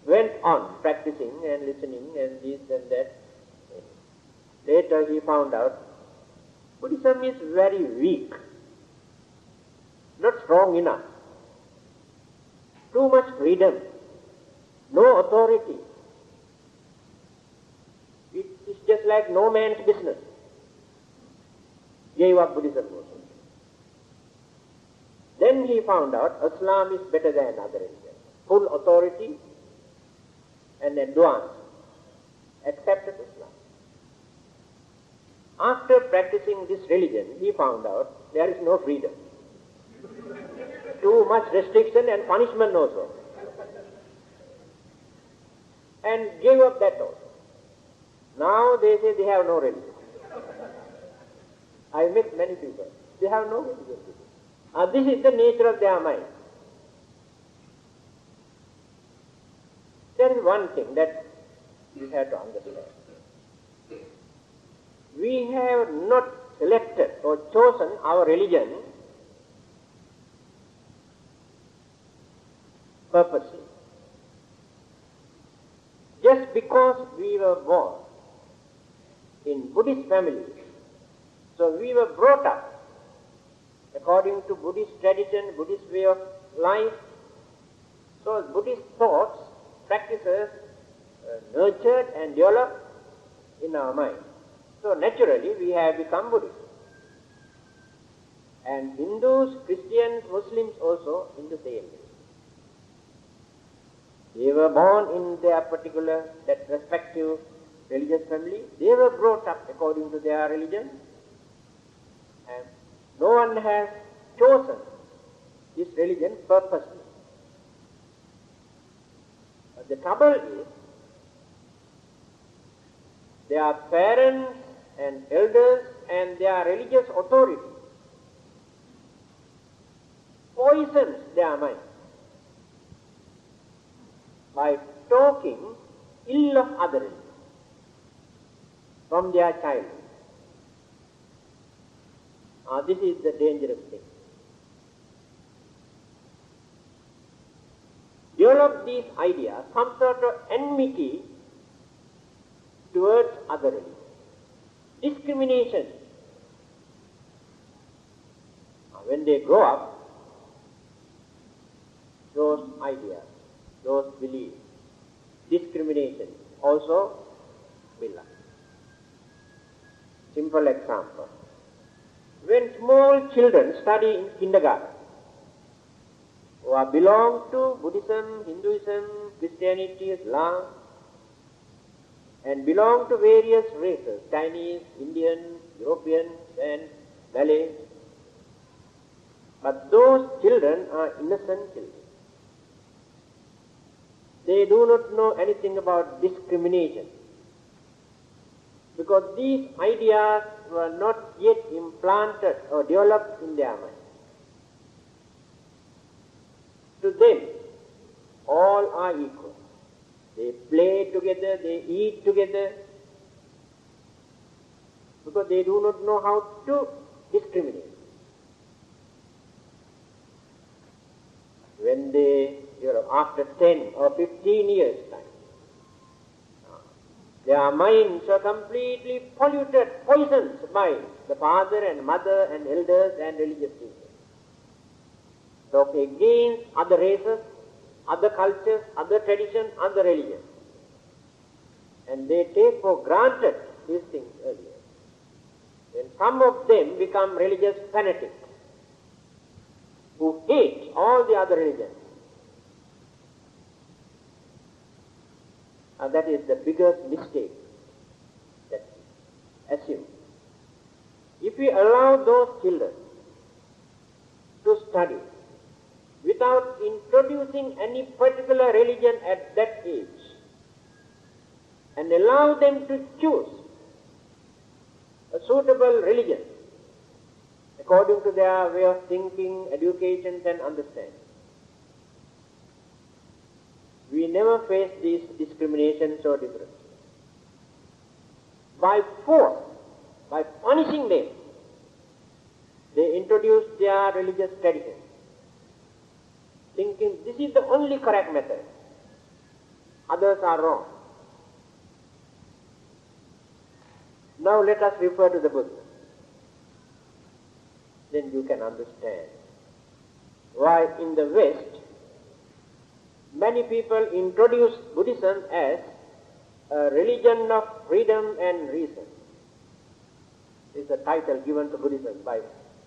Went on practicing and listening and this and that. Later he found out Buddhism is very weak, not strong enough, too much freedom, no authority. It is just like no man's business. Gave up Buddhism also. Then he found out Islam is better than other religions. Full authority and advanced, accepted Islam. After practicing this religion, he found out there is no freedom. Too much restriction and punishment also. And gave up that also. Now they say they have no religion. I met many people. They have no religion. This is the nature of their mind. There is one thing that we have to understand. We have not selected or chosen our religion purposely. Just because we were born in Buddhist families, so we were brought up according to Buddhist tradition, Buddhist way of life. So Buddhist thoughts, practices nurtured and developed in our mind. So naturally we have become Buddhist. And Hindus, Christians, Muslims also in the same way. They were born in their particular, that respective religious family. They were brought up according to their religion. And no one has chosen this religion purposely. But the trouble is, their parents and elders and their religious authority poisons their mind by talking ill of other religions from their childhood. This is the dangerous thing. Develop these ideas, some sort of enmity towards other religions. Discrimination. When they grow up, those ideas, those beliefs, discrimination also will up. Simple example. When small children study in kindergarten, who belong to Buddhism, Hinduism, Christianity, Islam, and belong to various races, Chinese, Indian, European, and Malay, but those children are innocent children. They do not know anything about discrimination, because these ideas were not yet implanted or developed in their mind. To them, all are equal. They play together, they eat together, because they do not know how to discriminate. When they, after 10 or 15 years' time, their minds are completely polluted, poisoned by the father and mother and elders and religious teachers. Talk against other races, other cultures, other traditions, other religions. And they take for granted these things earlier. Then some of them become religious fanatics who hate all the other religions. And that is the biggest mistake that we assume. If we allow those children to study without introducing any particular religion at that age, and allow them to choose a suitable religion according to their way of thinking, education and understanding, we never face these discriminations or differences. By force, by punishing them, they introduce their religious tradition, thinking this is the only correct method. Others are wrong. Now let us refer to the Buddha. Then you can understand why in the West many people introduce Buddhism as a religion of freedom and reason. It's a title given to Buddhism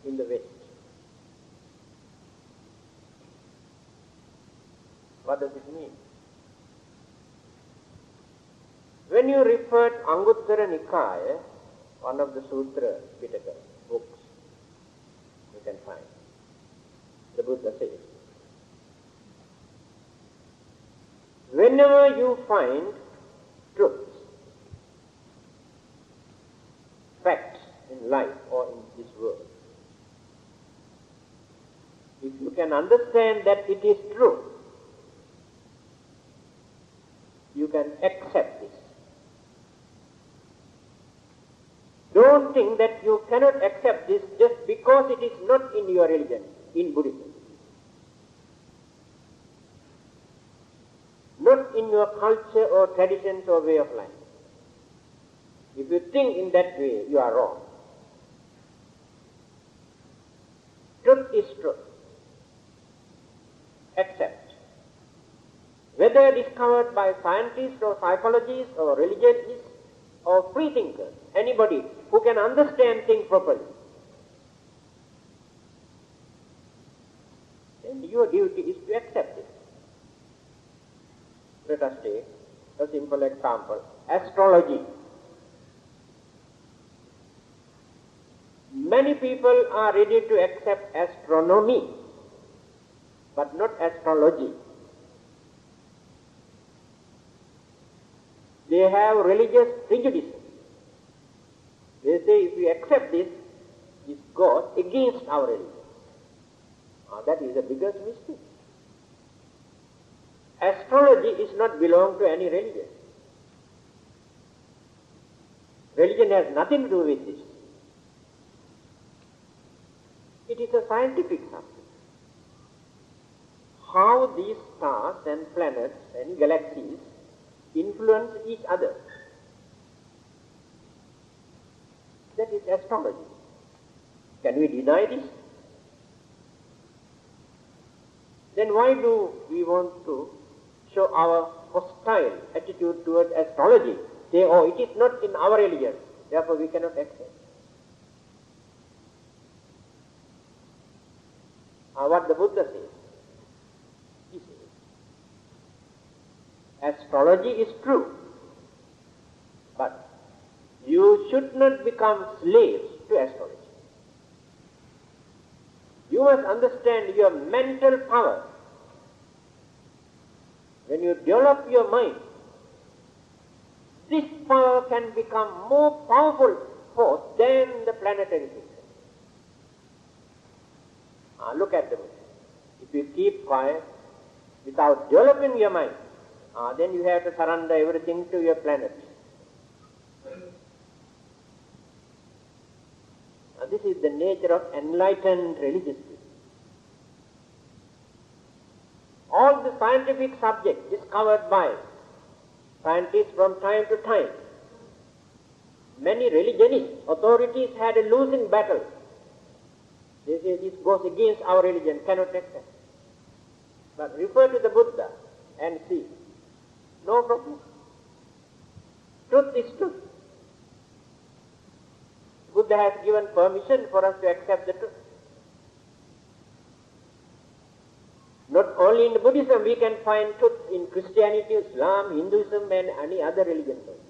in the West. What does it mean? When you refer to Anguttara Nikaya, one of the Sutra Pitaka books you can find, the Buddha says, whenever you find truths, facts in life or in this world, if you can understand that it is true, you can accept this. Don't think that you cannot accept this just because it is not in your religion, in Buddhism. Not in your culture or traditions or way of life. If you think in that way, you are wrong. Truth is truth. Accept. Whether discovered by scientists or psychologists or religionists or free thinkers, anybody who can understand things properly, then your duty is to accept it. Let us take a simple example. Astrology. Many people are ready to accept astronomy, but not astrology. They have religious prejudice. They say if we accept this, it goes against our religion. That is the biggest mistake. Astrology is not belong to any religion. Religion has nothing to do with this. It is a scientific subject. How these stars and planets and galaxies influence each other. That is astrology. Can we deny this? Then why do we want to show our hostile attitude towards astrology? Say, oh, it is not in our religion, therefore we cannot accept. What the Buddha says, he says, astrology is true, but you should not become slaves to astrology. You must understand your mental power. When you develop your mind, this power can become more powerful force than the planetary system. Look at the Buddha. If you keep quiet without developing your mind, then you have to surrender everything to your planet. This is the nature of enlightened religious people. All the scientific subjects discovered by scientists from time to time, many religionists, authorities had a losing battle. They say this goes against our religion, cannot accept. But refer to the Buddha and see. No problem. Truth is truth. Buddha has given permission for us to accept the truth. Not only in Buddhism, we can find truth in Christianity, Islam, Hinduism, and any other religion also.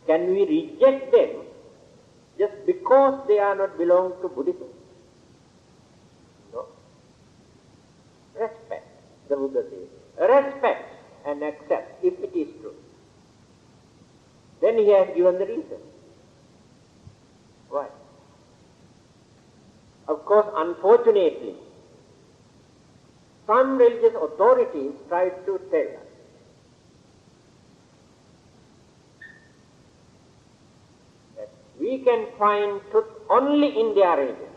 Can we reject them just because they are not belong to Buddhism? No. Respect, the Buddha says. Respect and accept if it is true. Then he has given the reason. Why? Of course, unfortunately, some religious authorities try to tell us that we can find truth only in their religion.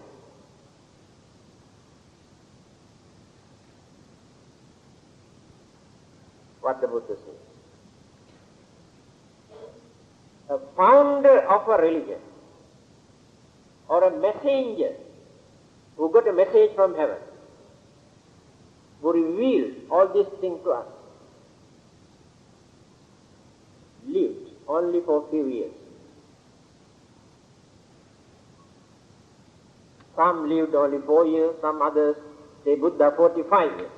What the Buddha says. A founder of a religion or a messenger who got a message from heaven, who revealed all these things to us, lived only for a few years. Some lived only 4 years, some others say Buddha 45 years.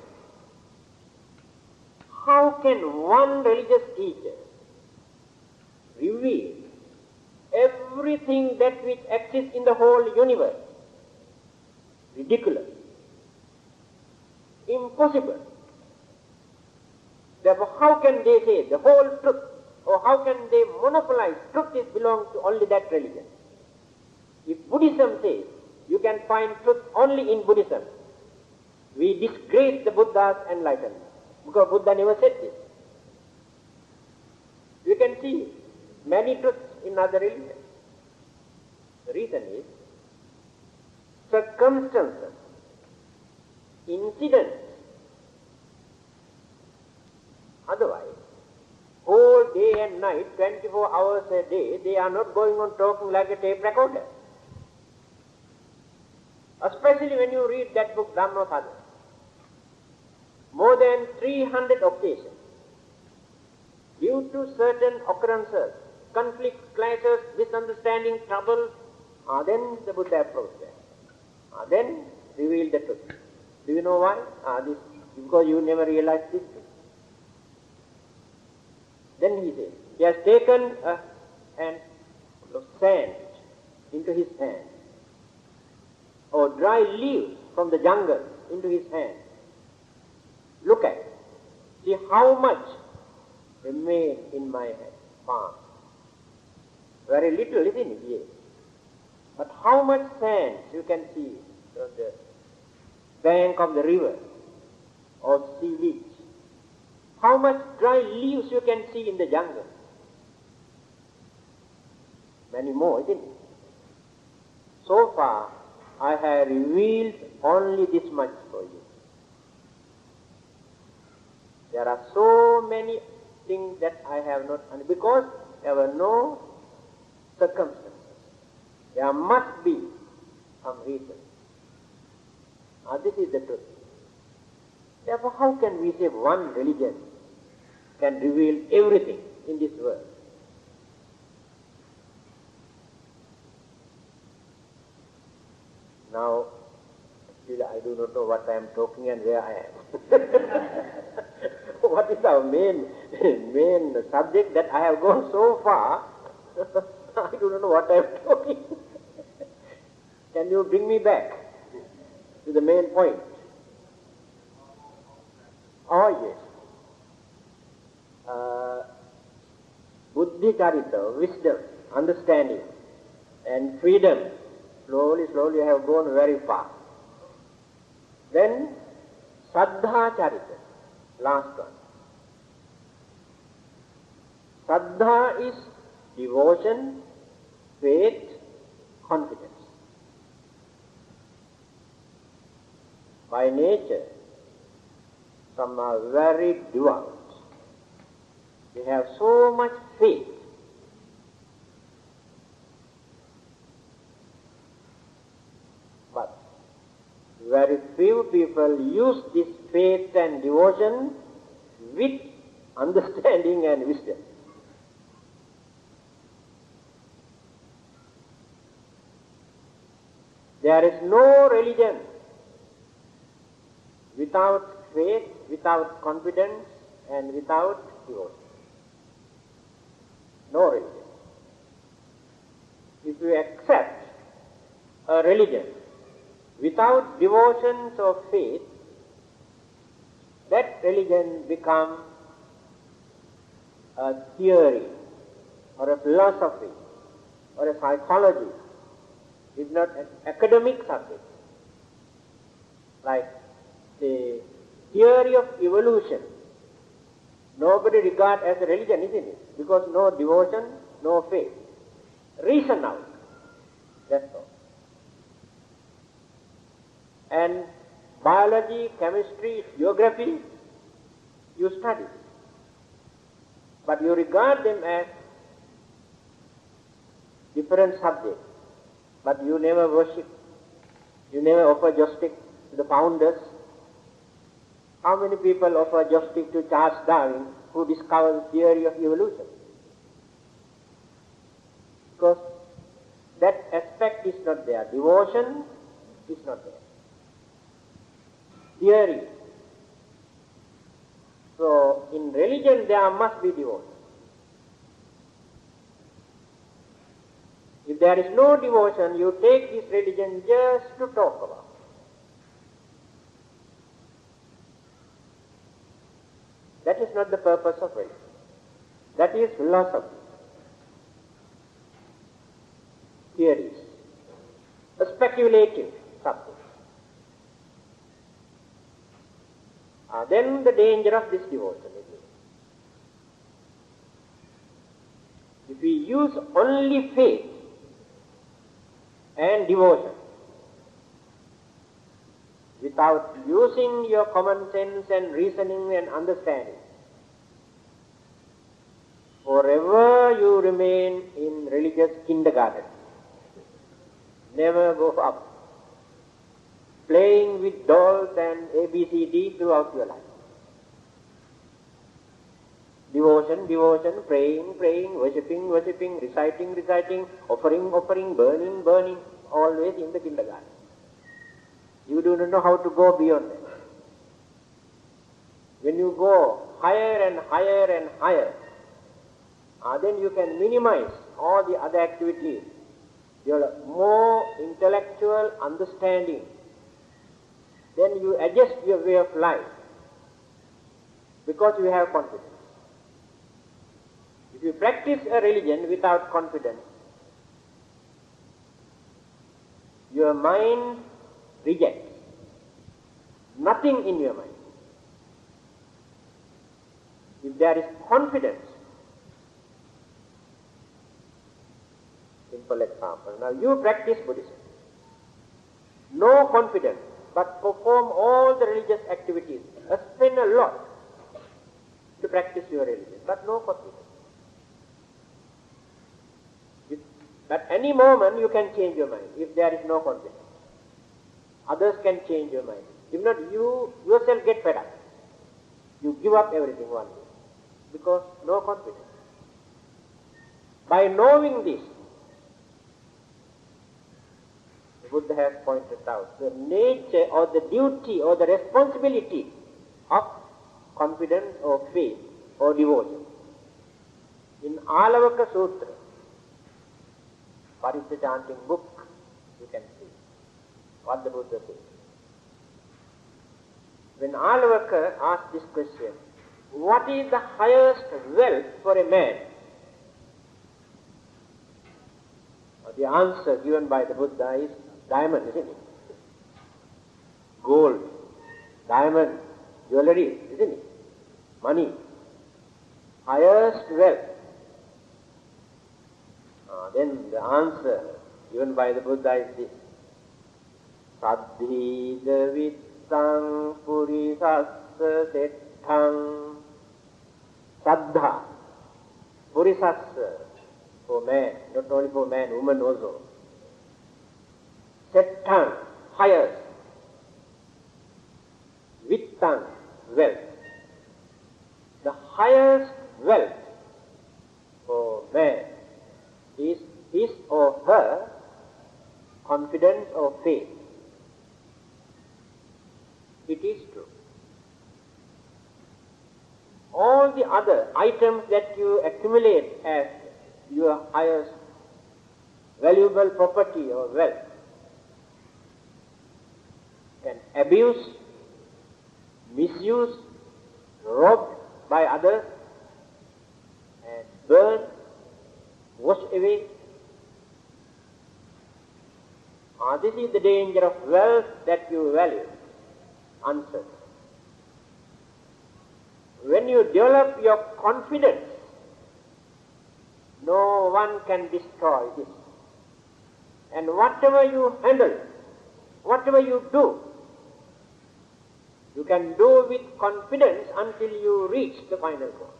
how can one religious teacher reveal everything that which exists in the whole universe? Ridiculous. Impossible. Therefore, how can they say the whole truth? Or how can they monopolize truth belongs to only that religion? If Buddhism says you can find truth only in Buddhism, we disgrace the Buddha's enlightenment, because Buddha never said this. You can see many truths in other religions. The reason is circumstances, incidents. Otherwise, whole day and night, 24 hours a day, they are not going on talking like a tape recorder. Especially when you read that book, Dhammananda. More than 300 occasions, due to certain occurrences, conflicts, clashes, misunderstanding, trouble, then the Buddha approached them. Then revealed the truth. Do you know why? This because you never realized this truth. Then he says, he has taken a handful of sand into his hand, or dry leaves from the jungle into his hand. Look at it. See how much remains in my hand, palm. Very little, isn't it? Yes. But how much sand you can see on the bank of the river or sea beach? How much dry leaves you can see in the jungle? Many more, isn't it? So far, I have revealed only this much for you. There are so many things that I have not, because there were no circumstances. There must be some reason. This is the truth. Therefore, how can we say one religion can reveal everything in this world? Now, still I do not know what I am talking and where I am. What is our main subject that I have gone so far? I do not know what I am talking. Can you bring me back to the main point? Oh yes. Buddhi charita, wisdom, understanding, and freedom. Slowly I have gone very far. Then Saddha charita, last one. Saddha is devotion, faith, confidence. By nature, some are very devout. They have so much faith. But very few people use this faith and devotion with understanding and wisdom. There is no religion without faith, without confidence, and without devotion. No religion. If you accept a religion without devotion or faith, that religion becomes a theory or a philosophy or a psychology, if not an academic subject, like the theory of evolution. Nobody regards as a religion, isn't it? Because no devotion, no faith. Reason out. That's all. And biology, chemistry, geography, you study. But you regard them as different subjects. But you never worship. You never offer joystick to the founders. How many people offer joystick to Charles Darwin, who discovered the theory of evolution? Because that aspect is not there. Devotion is not there. Theory. So, in religion there must be devotion. If there is no devotion, you take this religion just to talk about. That is not the purpose of religion. That is philosophy, theories, a speculative subject. Then the danger of this devotion is this. If we use only faith and devotion without using your common sense and reasoning and understanding, forever you remain in religious kindergarten. Never go up. Playing with dolls and ABCD throughout your life. Devotion, devotion, praying, praying, worshipping, worshipping, reciting, reciting, offering, offering, burning, burning, always in the kindergarten. You do not know how to go beyond that. When you go higher and higher and higher, then you can minimize all the other activities. Your more intellectual understanding. Then you adjust your way of life because you have confidence. If you practice a religion without confidence, your mind rejects. Nothing in your mind. If there is confidence, simple example. Now you practice Buddhism. No confidence, but perform all the religious activities. Spend a lot to practice your religion, but no confidence. At any moment you can change your mind if there is no confidence. Others can change your mind. If not, you yourself get fed up. You give up everything one day because no confidence. By knowing this, the Buddha has pointed out the nature or the duty or the responsibility of confidence or faith or devotion. In Alavaka Sutra, Parisa chanting book, you can see what the Buddha says. When Alavaka asked this question, what is the highest wealth for a man? The answer given by the Buddha is diamond, isn't it? Gold, diamond, jewelry, isn't it? Money, highest wealth. Then the answer given by the Buddha is this. Saddhida vittang purisassa setthang. Saddha, purisassa, for man, not only for man, woman also. Setthang, highest. Vittang, wealth. The highest wealth for man is his or her confidence or faith. It is true. All the other items that you accumulate as your highest valuable property or wealth can abuse, misuse, robbed by others, and burn, wash away. This is the danger of wealth that you value. Answer. When you develop your confidence, no one can destroy this. And whatever you handle, whatever you do, you can do with confidence until you reach the final goal.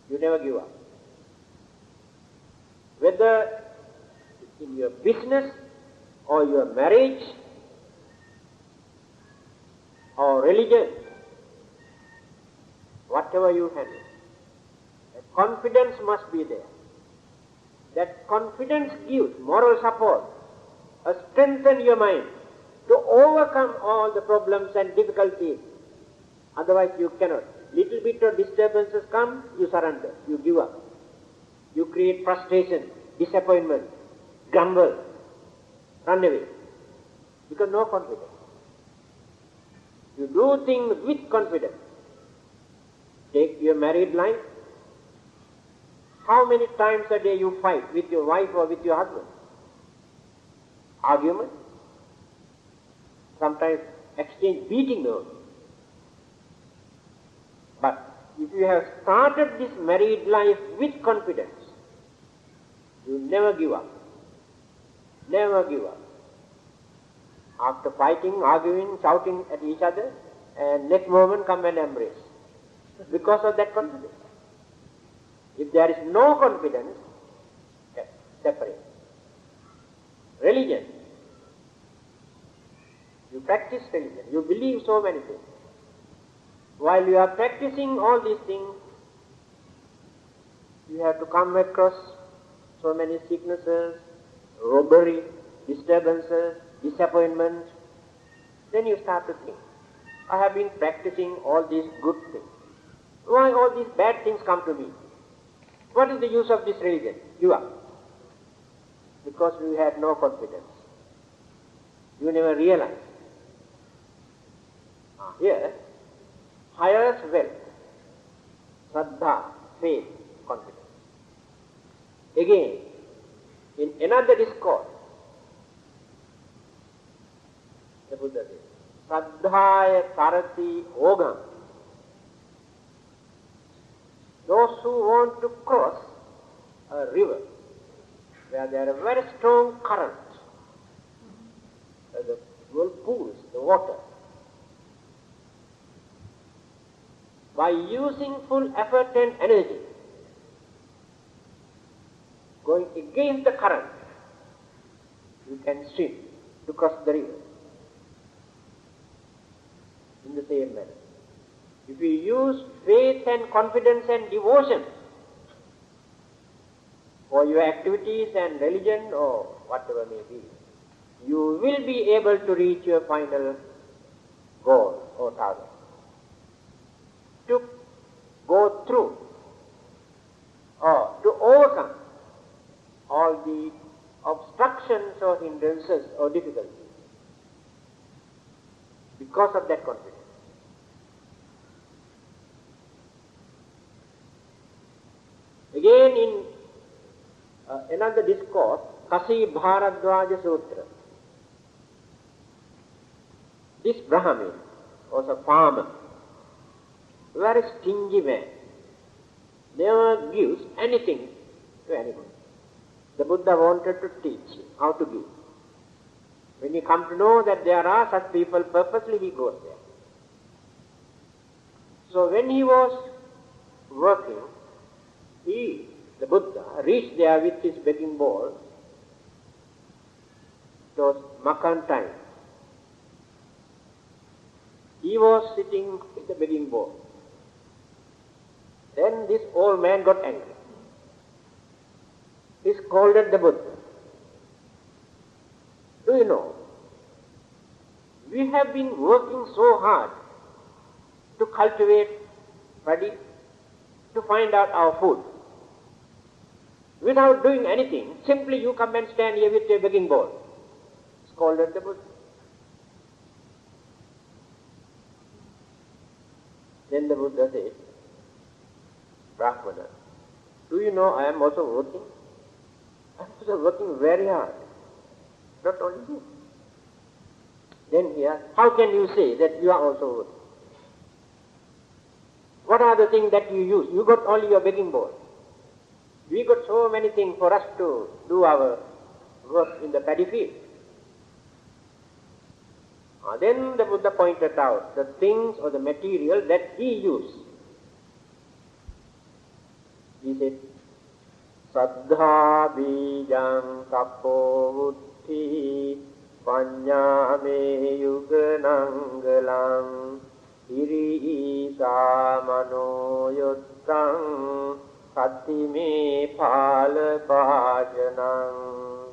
You never give up. Whether in your business or your marriage or religion, whatever you handle, that confidence must be there. That confidence gives moral support, strengthen your mind to overcome all the problems and difficulties Otherwise you cannot. Little bit of disturbances come, you surrender, you give up. You create frustration, disappointment, grumble, run away. Because no confidence. You do things with confidence. Take your married life. How many times a day you fight with your wife or with your husband? Argument. Sometimes exchange beating those. But if you have started this married life with confidence, you never give up. Never give up. After fighting, arguing, shouting at each other, and next moment come and embrace. Because of that confidence. If there is no confidence, separate. Religion. You practice religion. You believe so many things. While you are practicing all these things, you have to come across so many sicknesses, robbery, disturbances, disappointment. Then you start to think, I have been practicing all these good things. Why all these bad things come to me? What is the use of this religion? Give up. Because you had no confidence. You never realized. Here, highest wealth, saddha, faith, confidence. Again, in another discourse, the Buddha says, saddhaya tarati ogam. Those who want to cross a river where there are very strong current, the whirlpools, the water, by using full effort and energy, going against the current, you can swim to cross the river. In the same manner, if you use faith and confidence and devotion for your activities and religion or whatever may be, you will be able to reach your final goal or target. To go through or to overcome all the obstructions or hindrances or difficulties because of that confidence. Again in another discourse, Kasi Bharadwaja Sutra, this Brahmin was a farmer, very stingy man, never gives anything to anyone. The Buddha wanted to teach him how to give. When he come to know that there are such people, purposely he goes there. So when he was working, the Buddha, reached there with his begging bowl. It was Makan time. He was sitting with the begging bowl. Then this old man got angry. He scolded the Buddha. Do you know, we have been working so hard to cultivate paddy, to find out our food. Without doing anything, simply you come and stand here with a begging bowl. Scolded the Buddha. Then the Buddha said, Brahmana, do you know I am also working? I am also working very hard. Not only you. Then he asked, how can you say that you are also working? What are the things that you use? You got only your begging bowl. We got so many things for us to do our work in the paddy field. Then the Buddha pointed out the things or the material that he used. He said, Saddha bijang tapo buddhi panya me yuganangalam iri isa mano yottang sati me phala bhajanam.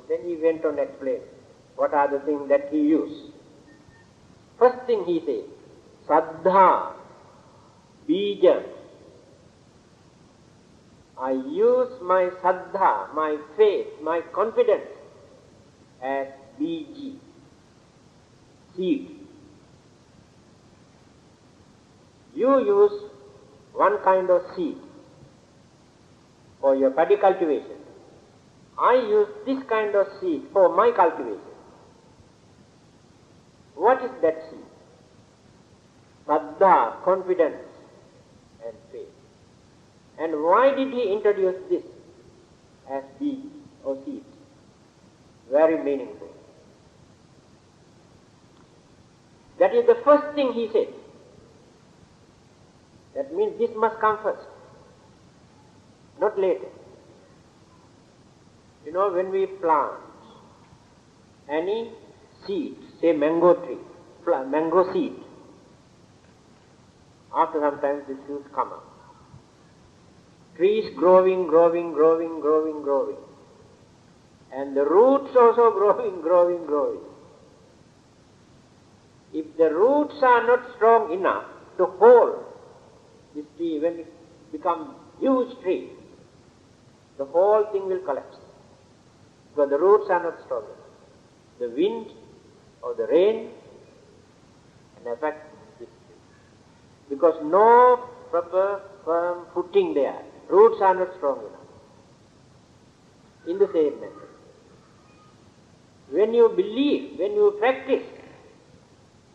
Then he went on to explain what are the things that he used. First thing he said, Saddha, bija. I use my saddha, my faith, my confidence as biji, seed. You use one kind of seed for your paddy cultivation. I use this kind of seed for my cultivation. What is that seed? Saddha, confidence and faith. And why did he introduce this as bees or seeds? Very meaningful. That is the first thing he said. That means this must come first, not later. You know, when we plant any seed, say mango tree, mango seed, after some time the shoots come up. Trees growing. And the roots also growing. If the roots are not strong enough to hold this tree, when it becomes huge tree, the whole thing will collapse. Because the roots are not strong enough. The wind or the rain can affect this tree. Because no proper firm footing there. Roots are not strong enough. In the same manner, when you believe, when you practice,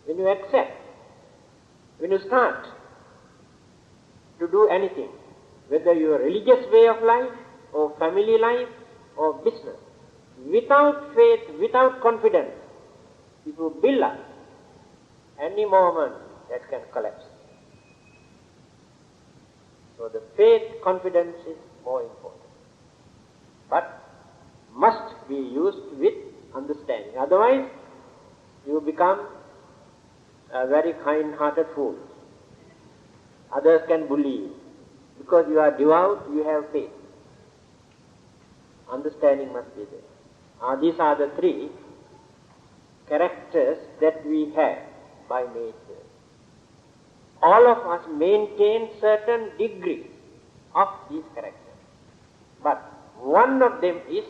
when you accept, when you start to do anything, whether your religious way of life or family life or business, without faith, without confidence, if you build up, any moment that can collapse. So the faith, confidence is more important. But must be used with understanding. Otherwise, you become a very kind-hearted fool. Others can bully you. Because you are devout, you have faith. Understanding must be there. These are the three characters that we have by nature. All of us maintain certain degree of these characters. But one of them is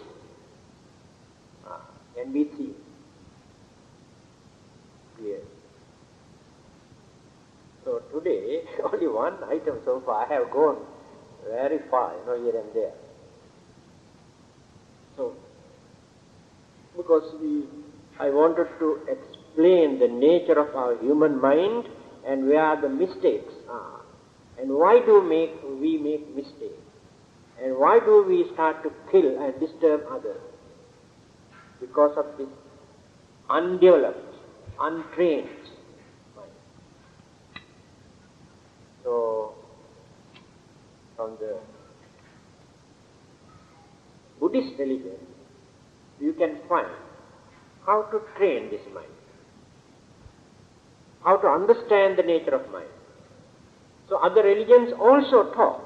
can be seen. Yes. So today, only one item so far. I have gone very far, here and there. So, because I wanted to explain the nature of our human mind and where the mistakes are. And why do we make mistakes? And why do we start to kill and disturb others? Because of this undeveloped, untrained mind. So, from the Buddhist religion, you can find how to train this mind, how to understand the nature of mind. So other religions also talk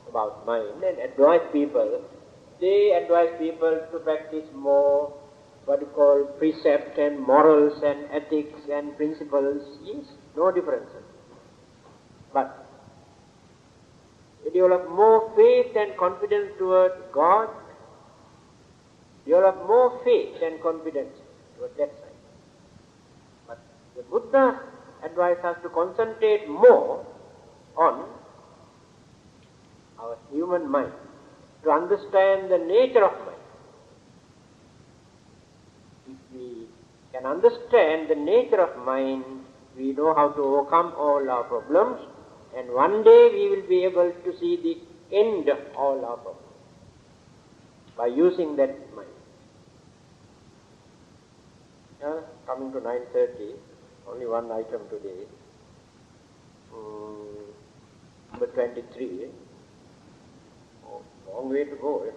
about mind and advise people. They advise people to practice more what you call precept and morals and ethics and principles. Yes, no differences. But you develop more faith and confidence towards God, develop more faith and confidence towards that side. But the Buddha advises us to concentrate more on our human mind, to understand the nature of mind. If we can understand the nature of mind, we know how to overcome all our problems, and one day we will be able to see the end of all our problems by using that mind. Coming to 9:30, only one item today. Number 23. Long way to go.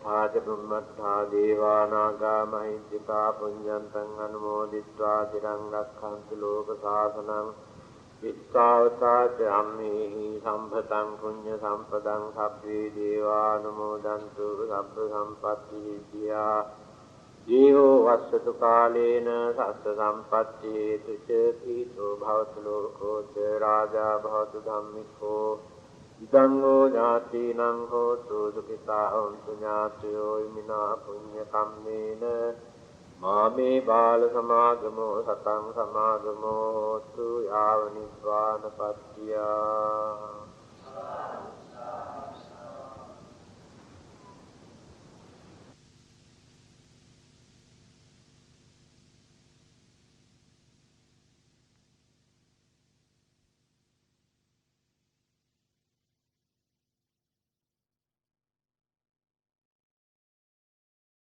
Āja brahmatthā devānāgā mahittikā puññantang anumodittvā tirang rakkhantu loka sāsanam vittāvatāca ammehi sampatang puñña sampadaṃ sabbhe devā anumodantu sabba sampatti siddhiyā ජීවෝ වස්සතු කාලේන සස්ස සම්පත්ති තුච පීතෝ භවතු ලෝකෝච රාජා භවතු ධම්මිකෝ ඉදංගෝ ඥාතිනං හෝතු සුඛිතා හොන්තු ඥාතයෝ ඉමිනා පුඤ්ඤ කම්මේන මාමේ බාල සමාගමෝ සතං සමාගමෝ හෝතු යාව නිබ්බාන පත්‍තියා